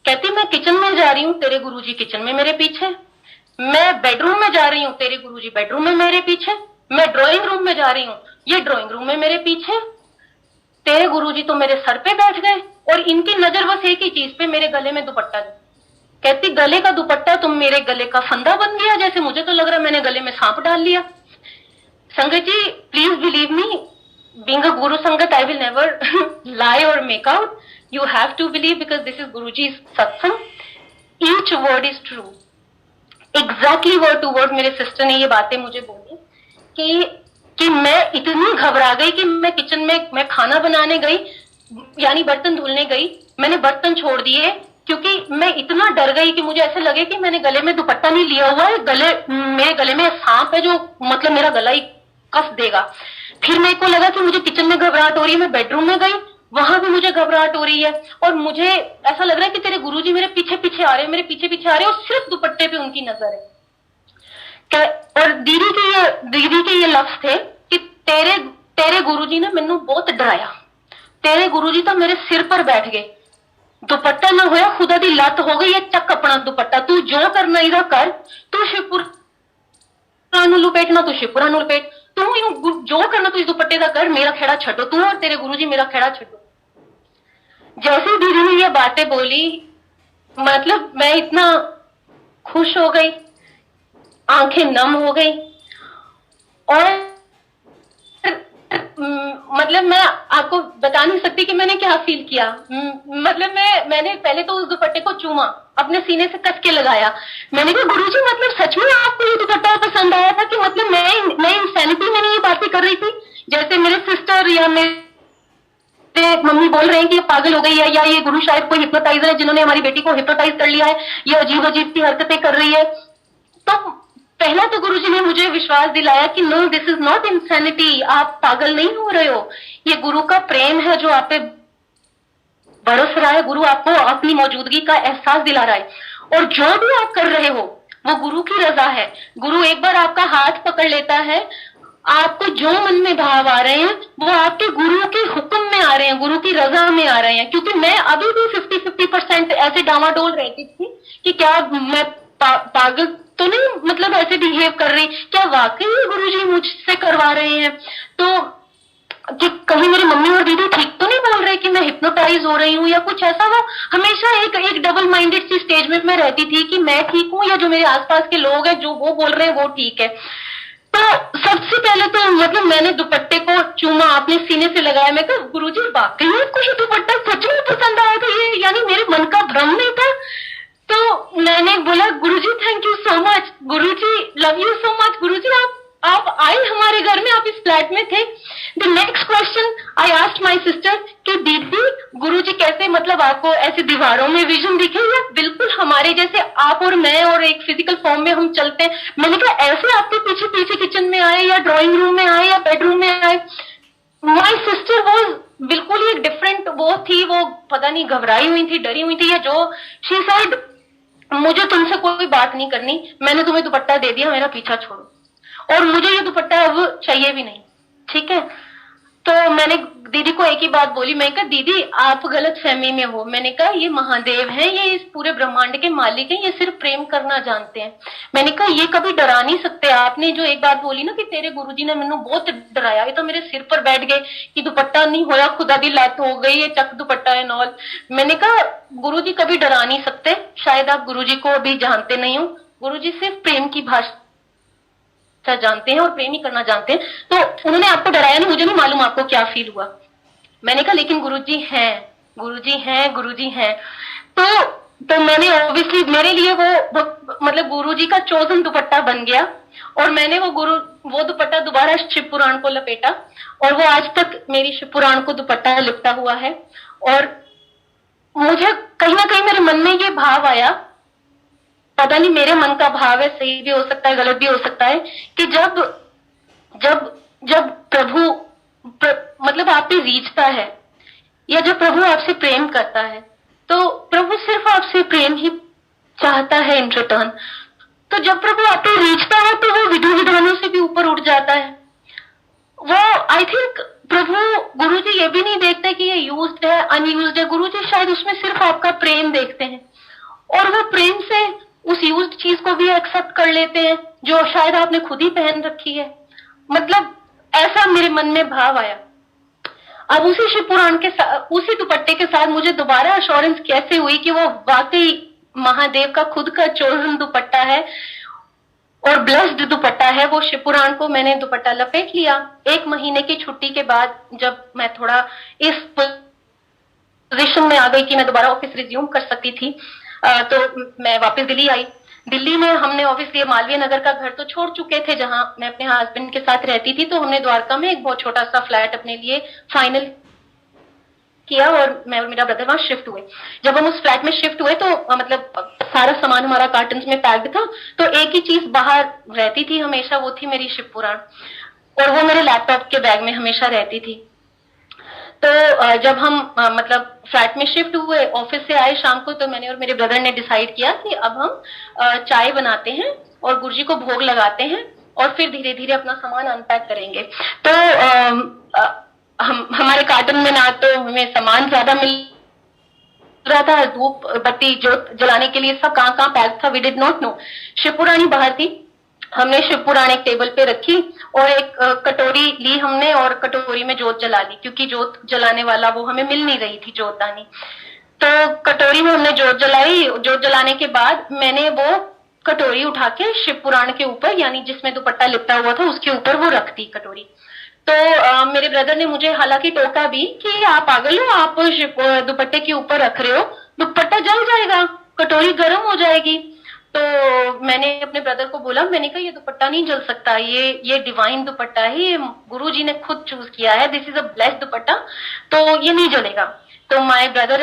[SPEAKER 2] कहती मैं किचन में जा रही हूँ तेरे गुरुजी किचन में मेरे पीछे मैं बेडरूम में जा रही हूँ तेरे गुरुजी बेडरूम में मेरे पीछे मैं ड्राइंग रूम में जा रही हूँ ये ड्राइंग रूम में मेरे पीछे तेरे गुरुजी तो मेरे सर पे बैठ गए और इनकी नजर बस एक ही चीज पे मेरे गले में दुपट्टा कहती गले का दुपट्टा तुम मेरे गले का फंदा बन गया जैसे मुझे तो लग रहा मैंने गले में सांप डाल लिया Sangat ji please believe me being a guru sangat I will never lie or make out you have to believe because this is Guruji's satsang each word is true exactly word to word मेरे सिस्टर ने ये बातें मुझे बोली कि मैं इतनी घबरा गई कि मैं किचन में मैं खाना बनाने गई यानी बर्तन धुलने गई मैंने बर्तन छोड़ दिए क्योंकि मैं इतना डर गई कि मुझे ऐसे लगे कि मैंने गले में दुपट्टा नहीं लिया हुआ है मेरे गले में सांप है जो मतलब मेरा गला ही कस देगा फिर मेरे को लगा कि मुझे किचन में घबराहट हो रही है मैं बेडरूम में गई वहां भी मुझे घबराहट हो रही है और मुझे ऐसा लग रहा है कि तेरे गुरुजी मेरे पीछे पीछे आ रहे हैं मेरे पीछे पीछे आ रहे हैं और सिर्फ दुपट्टे पे उनकी नजर है और दीदी के ये लफ्ज थे कि तेरे गुरुजी ने मैनू बहुत डराया तेरे गुरुजी तो मेरे सिर पर बैठ गए दुपट्टा ना होया खुदा दी लत हो गई है चक अपना दुपट्टा तू जो करना इधर कर तू शिवपुराण नू लपेटना तू शिवपुराण नू लपेट तू जो करना तू इस दुपट्टे का कर मेरा खेड़ा छड्डो तू और तेरे गुरुजी मेरा खेड़ा छड्डो जैसे दीदी ने ये बातें बोली मतलब मैं इतना खुश हो गई आंखें नम हो गई और मतलब मैं आपको बता नहीं सकती कि मैंने क्या फील किया मतलब मैंने पहले तो उस दुपट्टे को चूमा अपने सीने से कस के लगाया मैंने कहा गुरुजी मतलब सच में आपको ये दुपट्टा पसंद आया था कि मतलब मैं इंसैनिटी में नहीं ये बातें कर रही थी जैसे मेरे सिस्टर या मेरे मम्मी बोल रहे हैं कि ये पागल हो गई है या ये गुरु शायद कोई हिप्नोटाइजर है जिन्होंने हमारी बेटी को हिप्नोटाइज कर लिया है ये अजीब अजीब सी हरकतें कर रही है तो पहला तो गुरुजी ने मुझे विश्वास दिलाया कि no this is not insanity आप पागल नहीं हो रहे हो ये गुरु का प्रेम है जो आप पे बरस रहा है गुरु आपको अपनी मौजूदगी का एहसास दिला रहा है और जो भी आप कर रहे हो वो गुरु की रजा है गुरु एक बार आपका हाथ पकड़ लेता है आपको जो मन में भाव आ रहे हैं वो आपके गुरु के हुक्म में आ रहे हैं गुरु की रजा में आ रहे हैं क्योंकि मैं अभी भी 50% ऐसे डामाडोल रहती थी कि क्या मैं पागल तो नहीं मतलब ऐसे बिहेव कर रही क्या वाकई गुरुजी मुझसे करवा रहे हैं तो कि कहीं मेरी मम्मी और दीदी ठीक तो नहीं बोल रहे कि मैं हिप्नोटाइज हो रही हूँ या कुछ ऐसा वो हमेशा एक डबल माइंडेड सी स्टेज में मैं रहती थी कि मैं ठीक हूँ या जो मेरे आसपास के लोग हैं जो वो बोल रहे हैं वो ठीक है तो सबसे पहले तो मतलब मैंने दुपट्टे को चूमा अपने सीने से लगाया मैं कहा गुरुजी वाकई आपको ये दुपट्टा सच में पसंद आया था ये यानी मेरे मन का भ्रम नहीं था तो मैंने बोला Guruji thank you so much Guruji love you so much Guruji आप आए हमारे घर में आप इस फ्लैट में थे the next question I asked my sister कि दीदी गुरुजी कैसे मतलब आपको ऐसे दीवारों में विजन दिखे या बिल्कुल हमारे जैसे आप और मैं और एक फिजिकल फॉर्म में हम चलते हैं मैंने कहा ऐसे आपके पीछे पीछे किचन में आए या ड्राइंग रूम में आए या बेडरूम में आए माय सिस्टर वाज बिल्कुल ही एक डिफरेंट वो थी वो पता नहीं घबराई हुई थी डरी हुई थी या जो शी सेड मुझे तुमसे कोई बात नहीं करनी मैंने तुम्हें दुपट्टा दे दिया मेरा पीछा छोड़ो और मुझे ये दुपट्टा अब चाहिए भी नहीं ठीक है तो मैंने दीदी को एक ही बात बोली मैं कहा दीदी आप गलत फहमी में हो मैंने कहा ये महादेव हैं ये इस पूरे ब्रह्मांड के मालिक हैं ये सिर्फ प्रेम करना जानते हैं मैंने कहा ये कभी डरा नहीं सकते आपने जो एक बात बोली ना कि तेरे गुरुजी ने मैंने बहुत डराया ये तो मेरे सिर पर बैठ गए कि दुपट्टा नहीं होया खुदा दी लत हो गई ये चक दुपट्टा है नॉल मैंने कहा गुरुजी कभी डरा नहीं सकते शायद आप गुरुजी को अभी जानते नहीं हो गुरुजी सिर्फ प्रेम की भाषा जानते हैं और प्रेम ही करना जानते हैं तो उन्होंने आपको डराया नहीं मुझे नहीं मालूम आपको क्या फील हुआ मैंने कहा लेकिन गुरुजी हैं गुरुजी हैं गुरुजी हैं तो मैंने ऑब्वियसली मेरे लिए वो मतलब गुरुजी का चोजन दुपट्टा बन गया और मैंने वो दुपट्टा दोबारा शिव पुराण को लपेटा और वो आज तक मेरी शिव पुराण को दुपट्टा लिपटा हुआ है और मुझे कहीं ना कहीं मेरे मन में ये भाव आया पता नहीं मेरे मन का भाव है सही भी हो सकता है गलत भी हो सकता है कि जब जब जब प्रभु मतलब आप पे रीझता है, या जब प्रभु आपसे प्रेम करता है, तो प्रभु सिर्फ आपसे प्रेम ही चाहता है इन रिटर्न। तो जब प्रभु आप पे रीझता है तो वो विधि विधानों से भी ऊपर उठ जाता है। वो आई थिंक प्रभु, गुरु जी ये भी नहीं देखते कि ये यूज्ड है अनयूज्ड है। गुरु जी शायद उसमें सिर्फ आपका प्रेम देखते हैं, और वो प्रेम से उस यूज्ड चीज को भी एक्सेप्ट कर लेते हैं जो शायद आपने खुद ही पहन रखी है। मतलब ऐसा मेरे मन में भाव आया। अब उसी शिव पुराण के साथ, उसी दुपट्टे के साथ मुझे दोबारा अश्योरेंस कैसे हुई कि वो वाकई महादेव का खुद का चोजन दुपट्टा है और ब्लेस्ड दुपट्टा है। वो शिव पुराण को मैंने दुपट्टा लपेट लिया। 1 महीने की छुट्टी के बाद जब मैं थोड़ा इस पोजीशन में आ गई कि मैं दोबारा ऑफिस रिज्यूम कर सकती थी, तो मैं वापस दिल्ली आई। दिल्ली में हमने ऑब्वियसली मालवीय नगर का घर तो छोड़ चुके थे जहां मैं अपने हस्बैंड के साथ रहती थी, तो हमने द्वारका में एक बहुत छोटा सा फ्लैट अपने लिए फाइनल किया और मैं और मेरा ब्रदर वहां शिफ्ट हुए। जब हम उस फ्लैट में शिफ्ट हुए तो मतलब सारा सामान हमारा कार्टन में पैक्ड था, तो एक ही चीज बाहर रहती थी हमेशा, वो थी मेरी शिव पुराण, और वो मेरे लैपटॉप के बैग में हमेशा रहती थी। तो जब हम मतलब फ्लैट में शिफ्ट हुए, ऑफिस से आए शाम को, तो मैंने और मेरे ब्रदर ने डिसाइड किया कि अब हम चाय बनाते हैं और गुरुजी को भोग लगाते हैं और फिर धीरे धीरे अपना सामान अनपैक करेंगे। तो हम हमारे कार्टन में ना तो हमें सामान ज्यादा मिल रहा था, धूप बत्ती जोत जलाने के लिए सब कहाँ कहाँ पैक था, वी डिड नॉट नो। शिवपुराणी बाहर थी, हमने शिवपुराण एक टेबल पे रखी और एक कटोरी ली हमने और कटोरी में जोत जला ली, क्योंकि जोत जलाने वाला वो हमें मिल नहीं रही थी जोतदानी। तो कटोरी में हमने जोत जलाई। जोत जलाने के बाद मैंने वो कटोरी उठा के शिवपुराण के ऊपर, यानी जिसमें दुपट्टा लिपटा हुआ था उसके ऊपर वो रख दी कटोरी। तो मेरे ब्रदर ने मुझे हालांकि टोका भी कि आप पागल हो, आप दुपट्टे के ऊपर रख रहे हो, दुपट्टा जल जाएगा, कटोरी गर्म हो जाएगी। तो मैंने अपने ब्रदर को बोला, मैंने कहा ये दुपट्टा नहीं जल सकता, ये डिवाइन दुपट्टा है, ये गुरु जी ने खुद चूज किया है, this is a blessed dupatta, तो ये नहीं जलेगा। तो my brother,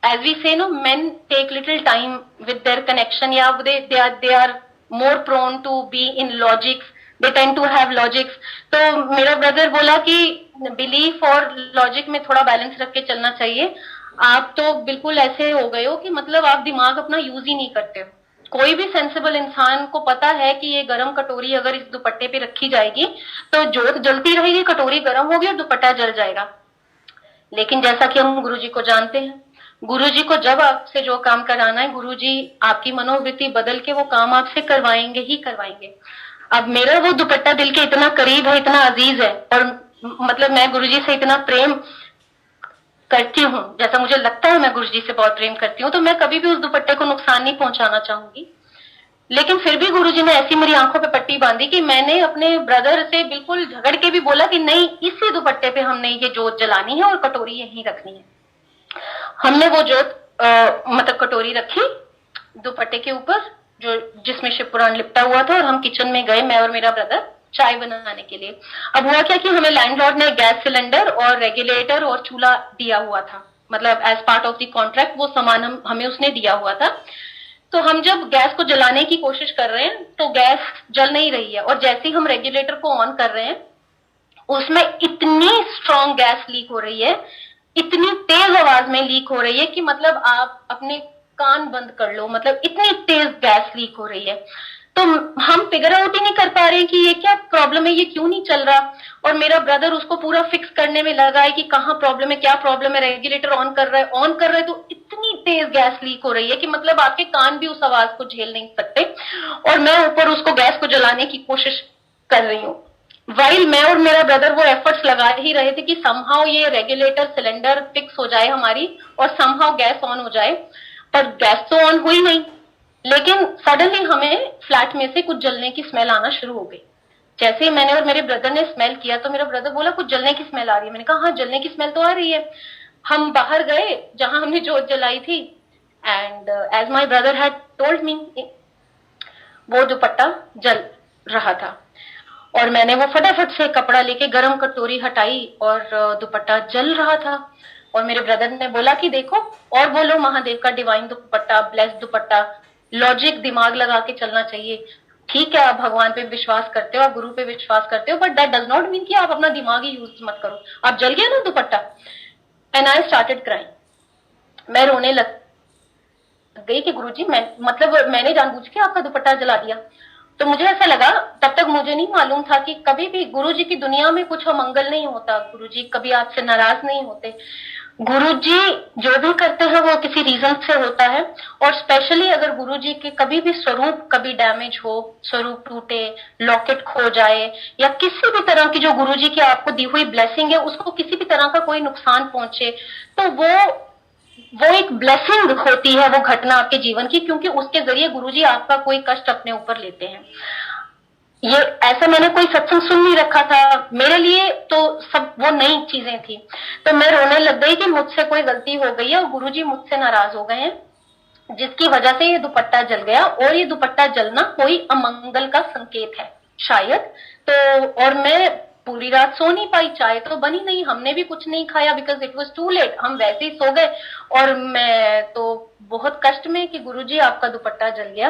[SPEAKER 2] as we say know, men take little time with their connection, या they are more prone to be in logics, they tend to have logics. तो मेरा ब्रदर बोला कि बिलीफ और लॉजिक में थोड़ा बैलेंस रख के चलना चाहिए। आप तो बिल्कुल ऐसे हो गए हो कि मतलब आप दिमाग अपना यूज ही नहीं करते हो। कोई भी सेंसिबल इंसान को पता है कि ये गरम कटोरी अगर इस दुपट्टे पे रखी जाएगी तो जोत जलती रहेगी, कटोरी गरम होगी और दुपट्टा जल जाएगा। लेकिन जैसा कि हम गुरुजी को जानते हैं, गुरुजी को जब आपसे जो काम कराना है, गुरुजी आपकी मनोवृत्ति बदल के वो काम आपसे करवाएंगे ही करवाएंगे। अब मेरा वो दुपट्टा दिल के इतना करीब है, इतना अजीज है, और मतलब मैं गुरुजी से इतना प्रेम करती हूँ, जैसा मुझे लगता है मैं गुरुजी से बहुत प्रेम करती हूँ, तो मैं कभी भी उस दुपट्टे को नुकसान नहीं पहुंचाना चाहूंगी। लेकिन फिर भी गुरुजी ने ऐसी मेरी आंखों पे पट्टी बांधी कि मैंने अपने ब्रदर से बिल्कुल झगड़ के भी बोला कि नहीं, इसी दुपट्टे पे हमने ये जोत जलानी है और कटोरी यहीं रखनी है। हमने वो जोत मतलब कटोरी रखी दुपट्टे के ऊपर, जो जिसमें शिवपुराण लिपटा हुआ था, और हम किचन में गए, मैं और मेरा ब्रदर, चाय बनाने के लिए। अब हुआ क्या कि हमें लैंडलॉर्ड ने गैस सिलेंडर और रेगुलेटर और चूल्हा दिया हुआ था, मतलब as part of the contract वो सामान हमें उसने दिया हुआ था। तो हम जब गैस को जलाने की कोशिश कर रहे हैं तो गैस जल नहीं रही है, और जैसे ही हम रेगुलेटर को ऑन कर रहे हैं उसमें इतनी स्ट्रॉन्ग गैस लीक हो रही है, इतनी तेज आवाज में लीक हो रही है कि मतलब आप अपने कान बंद कर लो, मतलब इतनी तेज गैस लीक हो रही है। तो हम फिगर आउट ही नहीं कर पा रहे कि ये क्या प्रॉब्लम है, ये क्यों नहीं चल रहा। और मेरा ब्रदर उसको पूरा फिक्स करने में लगा है कि कहाँ प्रॉब्लम है, क्या प्रॉब्लम है। रेगुलेटर ऑन कर रहा है तो इतनी तेज गैस लीक हो रही है कि मतलब आपके कान भी उस आवाज को झेल नहीं सकते, और मैं ऊपर उसको गैस को जलाने की कोशिश कर रही हूँ। वाइल मैं और मेरा ब्रदर वो एफर्ट्स लगा ही रहे थे कि समहाउ ये रेगुलेटर सिलेंडर फिक्स हो जाए हमारी, और समहाउ गैस ऑन हो जाए, पर गैस तो ऑन हुई नहीं। लेकिन सडनली हमें फ्लैट में से कुछ जलने की स्मेल आना शुरू हो गई। जैसे ही मैंने और मेरे ब्रदर ने स्मेल किया तो मेरा ब्रदर बोला कुछ जलने की स्मेल आ रही है। मैंने कहा हाँ, जलने की स्मेल तो आ रही है। हम बाहर गए जहां हमने जोत जलाई थी, and as my brother had told me, वो दुपट्टा जल रहा था, और मैंने वो फटाफट से कपड़ा लेके गरम कटोरी हटाई और दुपट्टा जल रहा था। और मेरे ब्रदर ने बोला कि देखो, और बोलो महादेव का डिवाइन दुपट्टा, ब्लेस्ड दुपट्टा, लॉजिक दिमाग लगा के चलना चाहिए। ठीक है, आप भगवान पे विश्वास करते हो, आप गुरु पे विश्वास करते हो, but that does not mean कि आप अपना दिमाग ही यूज मत करो। आप जल गया ना दुपट्टा, एंड आई स्टार्टेड क्राइंग। मैं रोने लग गई कि गुरुजी मैंने जानबूझ के आपका दुपट्टा जला दिया। तो मुझे ऐसा लगा, तब तक मुझे नहीं मालूम था कि कभी भी गुरुजी की दुनिया में कुछ अमंगल नहीं होता। गुरुजी कभी आपसे नाराज नहीं होते। गुरुजी जो भी करते हैं वो किसी रीजन से होता है। और स्पेशली अगर गुरुजी के कभी भी स्वरूप कभी डैमेज हो, स्वरूप टूटे, लॉकेट खो जाए, या किसी भी तरह की जो गुरुजी की आपको दी हुई ब्लेसिंग है उसको किसी भी तरह का कोई नुकसान पहुंचे, तो वो एक ब्लेसिंग होती है वो घटना आपके जीवन की, क्योंकि उसके जरिए गुरुजी आपका कोई कष्ट अपने ऊपर लेते हैं। ये ऐसा मैंने कोई सत्संग सुन नहीं रखा था, मेरे लिए तो सब वो नई चीजें थी। तो मैं रोने लग गई कि मुझसे कोई गलती हो गई है और गुरुजी मुझसे नाराज हो गए हैं, जिसकी वजह से ये दुपट्टा जल गया। और ये दुपट्टा जलना कोई अमंगल का संकेत है शायद। तो और मैं पूरी रात सो नहीं पाई, चाय तो बनी नहीं, हमने भी कुछ नहीं खाया, because it was too late, हम वैसे ही सो गए। और मैं तो बहुत कष्ट में कि गुरुजी आपका दुपट्टा जल गया,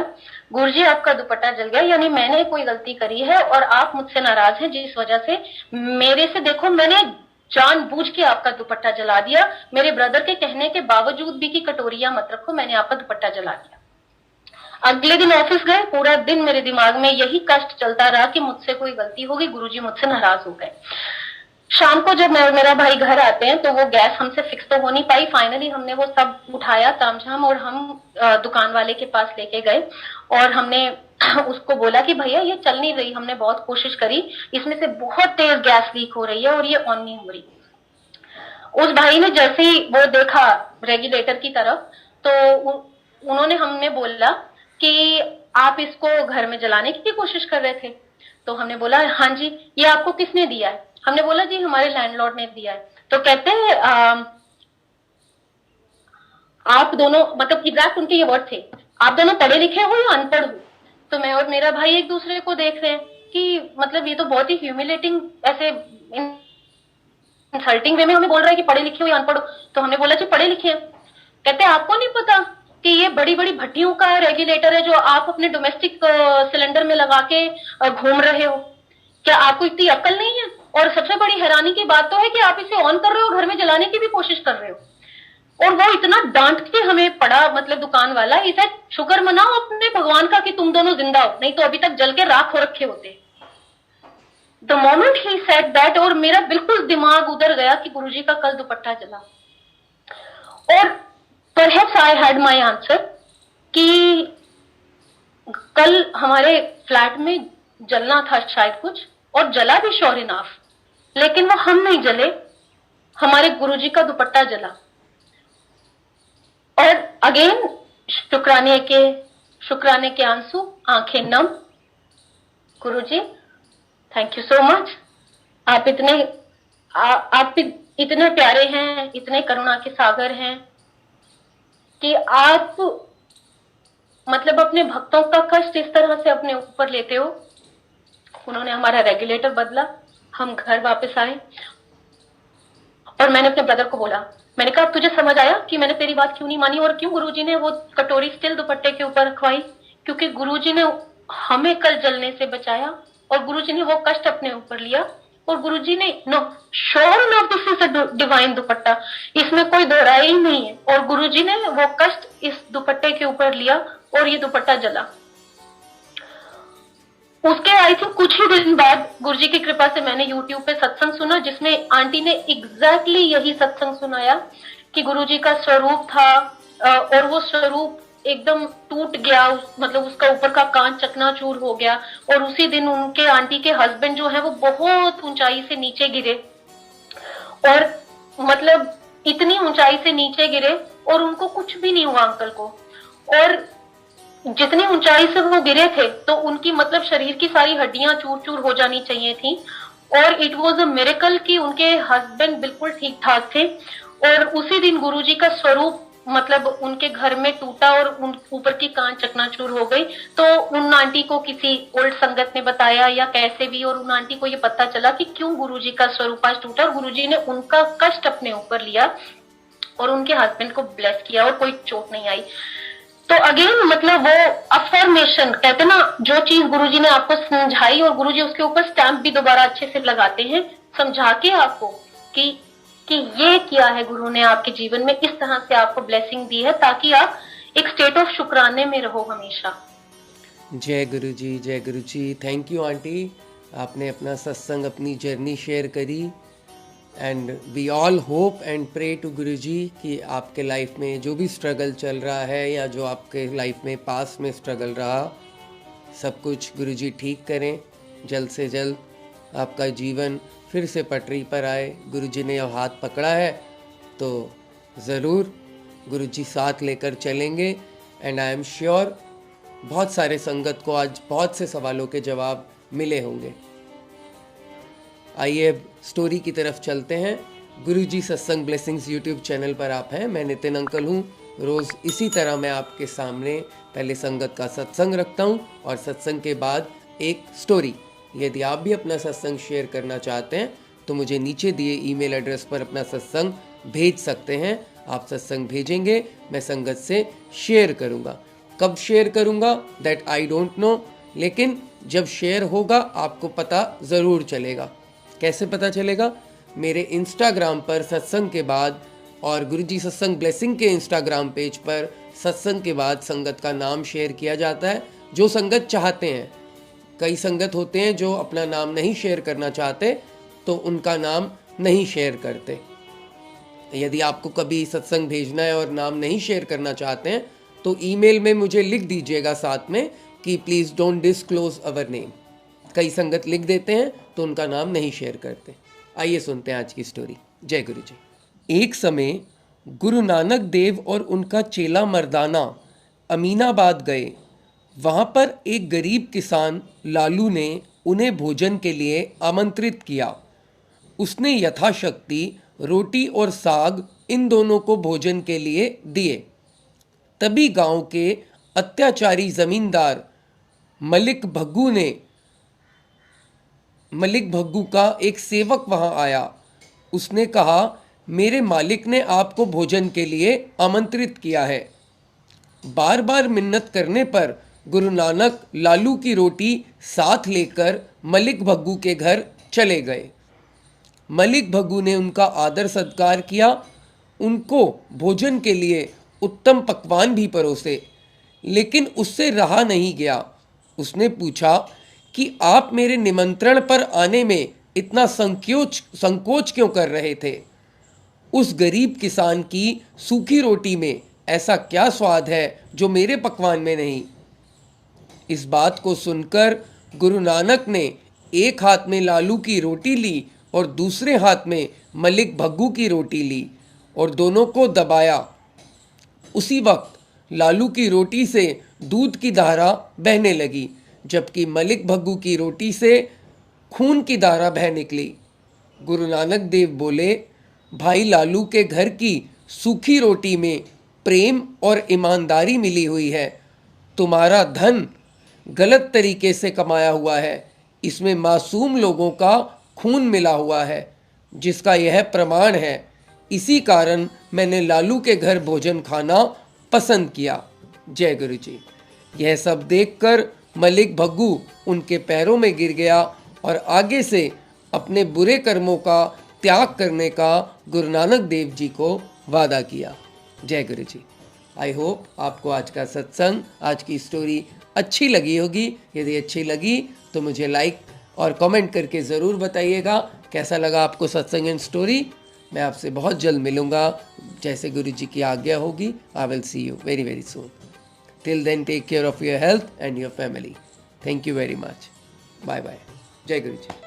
[SPEAKER 2] गुरुजी आपका दुपट्टा जल गया, यानी मैंने कोई गलती करी है और आप मुझसे नाराज हैं, जिस वजह से मेरे से, देखो मैंने जानबूझ के आपका दुपट्टा जला दिया, मेरे ब्रदर के कहने के बावजूद भी कि कटोरियां मत रखो, मैंने आपका दुपट्टा जला दिया। अगले दिन ऑफिस गए, पूरा दिन मेरे दिमाग में यही कष्ट चलता रहा कि मुझसे कोई गलती होगी, गुरुजी मुझसे नाराज हो गए। शाम को जब मेरा भाई घर आते हैं तो वो गैस हमसे फिक्स तो हो नहीं पाई। फाइनली हमने वो सब उठाया तामझाम और हम दुकान वाले के पास लेके गए और हमने उसको बोला कि भैया ये चल नहीं रही, हमने बहुत कोशिश करी, इसमें से बहुत तेज गैस लीक हो रही है और ये ऑन नहीं हो रही। उस भाई ने जैसे ही वो देखा रेगुलेटर की तरफ, तो उन्होंने हमने बोला कि आप इसको घर में जलाने की कोशिश कर रहे थे। तो हमने बोला हाँ जी, ये आपको किसने दिया है? हमने बोला जी हमारे लैंडलॉर्ड ने दिया है। तो कहते हैं आप दोनों, मतलब एग्जैक्ट उनके ये वर्ड थे, आप दोनों पढ़े लिखे हो या अनपढ़ हो? तो मैं और मेरा भाई एक दूसरे को देख रहे हैं कि मतलब ये तो बहुत ही ह्यूमिलेटिंग, ऐसे इंसल्टिंग वे में हमें बोल रहा है कि पढ़े लिखे हो या अनपढ़ हो। तो हमने बोला जी पढ़े लिखे हैं। कहते आपको नहीं पता कि ये बड़ी बड़ी भट्टियों का रेगुलेटर है जो आप अपने डोमेस्टिक सिलेंडर में लगा के घूम रहे हो? क्या आपको इतनी अक्ल नहीं है? और सबसे बड़ी हैरानी की बात तो है कि आप इसे ऑन कर रहे हो, घर में जलाने की भी कोशिश कर रहे हो। और वो इतना डांट के हमें पड़ा, मतलब दुकान वाला, इसे शुक्र मनाओ अपने भगवान का कि तुम दोनों जिंदा हो, नहीं तो अभी तक जल के राख हो रखे होते। The moment he said that, और मेरा बिल्कुल दिमाग उधर गया कि गुरुजी का कल दुपट्टा जला। और perhaps I had my answer कि कल हमारे फ्लैट में जलना था शायद कुछ, और जला भी श्योर इनफ, लेकिन वो हम नहीं जले, हमारे गुरुजी का दुपट्टा जला। और अगेन शुक्राने के आंसू, आंखें नम। गुरुजी थैंक यू सो मच, आप इतने प्यारे हैं, इतने करुणा के सागर हैं कि आप मतलब अपने भक्तों का कष्ट इस तरह से अपने ऊपर लेते हो। उन्होंने हमारा रेगुलेटर बदला, हम घर वापस आए और मैंने अपने ब्रदर को बोला, मैंने कहा तुझे समझ आया कि मैंने तेरी बात क्यों नहीं मानी और क्यों गुरुजी ने वो कटोरी स्टिल दुपट्टे के ऊपर रखवाई? क्योंकि गुरुजी ने हमें कल जलने से बचाया और गुरुजी ने वो कष्ट अपने ऊपर लिया। और गुरुजी ने no sure enough this is a divine dupatta, इसमें कोई दोहराई ही नहीं है। और गुरुजी ने वो कष्ट इस दुपट्टे के ऊपर लिया और ये दुपट्टा जला। उसके आई थिंक कुछ ही दिन बाद गुरुजी की कृपा से मैंने YouTube पे सत्संग सुना, जिसमें आंटी ने एग्जैक्टली यही सत्संग सुनाया कि गुरुजी का स्वरूप था और वो स्वरूप एकदम टूट गया, मतलब उसका ऊपर का कांच चकनाचूर हो गया। और उसी दिन उनके आंटी के हस्बैंड जो है वो बहुत ऊंचाई से नीचे गिरे, और मतलब इतनी ऊंचाई से नीचे गिरे और उनको कुछ भी नहीं हुआ अंकल को। और जितनी ऊंचाई से वो गिरे थे तो उनकी मतलब शरीर की सारी हड्डियां चूर चूर हो जानी चाहिए थी। और इट वॉज अ मिरेकल कि उनके हस्बैंड बिल्कुल ठीक ठाक थे। और उसी दिन गुरुजी का स्वरूप मतलब उनके घर में टूटा और उन ऊपर की कांच चकनाचूर हो गई। तो उन आंटी को किसी ओल्ड संगत ने बताया या कैसे भी, और उन आंटी को ये पता चला कि क्यों गुरुजी का स्वरूप आज टूटा, और गुरुजी ने उनका कष्ट अपने ऊपर लिया और उनके हस्बैंड को ब्लेस किया और कोई चोट नहीं आई। तो अगेन मतलब वो अफर्मेशन कहते ना, जो चीज गुरुजी ने आपको समझाई और गुरुजी उसके ऊपर स्टैंप भी दोबारा अच्छे से लगाते हैं, समझा के आपको कि ये किया है गुरु ने आपके जीवन में, इस तरह से आपको ब्लेसिंग दी है, ताकि आप एक स्टेट ऑफ शुक्राने में रहो हमेशा।
[SPEAKER 1] जय गुरु जी, जय गुरु जी। थैंक यू आंटी, आपने अपना सत्संग, अपनी जर्नी शेयर करी। And we all hope and pray to Guru ji कि आपके लाइफ में जो भी स्ट्रगल चल रहा है या जो आपके लाइफ में पास में स्ट्रगल रहा, सब कुछ गुरु जी ठीक करें, जल्द से जल्द आपका जीवन फिर से पटरी पर आए। गुरु जी ने हाथ पकड़ा है तो ज़रूर गुरु जी साथ लेकर चलेंगे। एंड आई एम श्योर बहुत सारे संगत को आज बहुत से सवालों के जवाब मिले होंगे। आइए अब स्टोरी की तरफ चलते हैं। गुरुजी सत्संग ब्लेसिंग्स यूट्यूब चैनल पर आप हैं, मैं नितिन अंकल हूँ। रोज़ इसी तरह मैं आपके सामने पहले संगत का सत्संग रखता हूँ और सत्संग के बाद एक स्टोरी। यदि आप भी अपना सत्संग शेयर करना चाहते हैं तो मुझे नीचे दिए ईमेल एड्रेस पर अपना सत्संग भेज सकते हैं। आप सत्संग भेजेंगे, मैं संगत से शेयर करूँगा। कब शेयर करूँगा दैट आई डोंट नो, लेकिन जब शेयर होगा आपको पता ज़रूर चलेगा। कैसे पता चलेगा? मेरे इंस्टाग्राम पर सत्संग के बाद और गुरुजी सत्संग ब्लेसिंग के इंस्टाग्राम पेज पर सत्संग के बाद संगत का नाम शेयर किया जाता है, जो संगत चाहते हैं। कई संगत होते हैं जो अपना नाम नहीं शेयर करना चाहते, तो उनका नाम नहीं शेयर करते। यदि आपको कभी सत्संग भेजना है और नाम नहीं शेयर करना चाहते हैं तो ईमेल में मुझे लिख दीजिएगा साथ में कि please don't disclose our name. कई संगत लिख देते हैं तो उनका नाम नहीं शेयर करते। आइए सुनते हैं आज की स्टोरी। जय गुरु जी। एक समय गुरु नानक देव और उनका चेला मर्दाना अमीनाबाद गए। वहाँ पर एक गरीब किसान लालू ने उन्हें भोजन के लिए आमंत्रित किया। उसने यथाशक्ति रोटी और साग इन दोनों को भोजन के लिए दिए। तभी गांव के अत्याचारी जमींदार मलिक भग्गू का एक सेवक वहां आया। उसने कहा, मेरे मालिक ने आपको भोजन के लिए आमंत्रित किया है। बार बार मिन्नत करने पर गुरु नानक लालू की रोटी साथ लेकर मलिक भग्गू के घर चले गए। मलिक भग्गू ने उनका आदर सत्कार किया, उनको भोजन के लिए उत्तम पकवान भी परोसे, लेकिन उससे रहा नहीं गया। उसने पूछा कि आप मेरे निमंत्रण पर आने में इतना संकोच क्यों कर रहे थे? उस गरीब किसान की सूखी रोटी में ऐसा क्या स्वाद है जो मेरे पकवान में नहीं? इस बात को सुनकर गुरु नानक ने एक हाथ में लालू की रोटी ली और दूसरे हाथ में मलिक भग्गू की रोटी ली और दोनों को दबाया। उसी वक्त लालू की रोटी से दूध की धारा बहने लगी, जबकि मलिक भग्गू की रोटी से खून की धारा बह निकली। गुरु नानक देव बोले, भाई लालू के घर की सूखी रोटी में प्रेम और ईमानदारी मिली हुई है। तुम्हारा धन गलत तरीके से कमाया हुआ है, इसमें मासूम लोगों का खून मिला हुआ है, जिसका यह प्रमाण है। इसी कारण मैंने लालू के घर भोजन खाना पसंद किया। जय गुरु जी। यह सब देखकर मलिक भग्गू उनके पैरों में गिर गया और आगे से अपने बुरे कर्मों का त्याग करने का गुरु नानक देव जी को वादा किया। जय गुरु जी। आई होप आपको आज का सत्संग, आज की स्टोरी अच्छी लगी होगी। यदि अच्छी लगी तो मुझे लाइक और कमेंट करके ज़रूर बताइएगा कैसा लगा आपको सत्संग एंड स्टोरी। मैं आपसे बहुत जल्द मिलूँगा, जैसे गुरु जी की आज्ञा होगी। I will see you very very soon. Till then take care of your health and your family. Thank you very much. Bye bye. जय गुरु जी।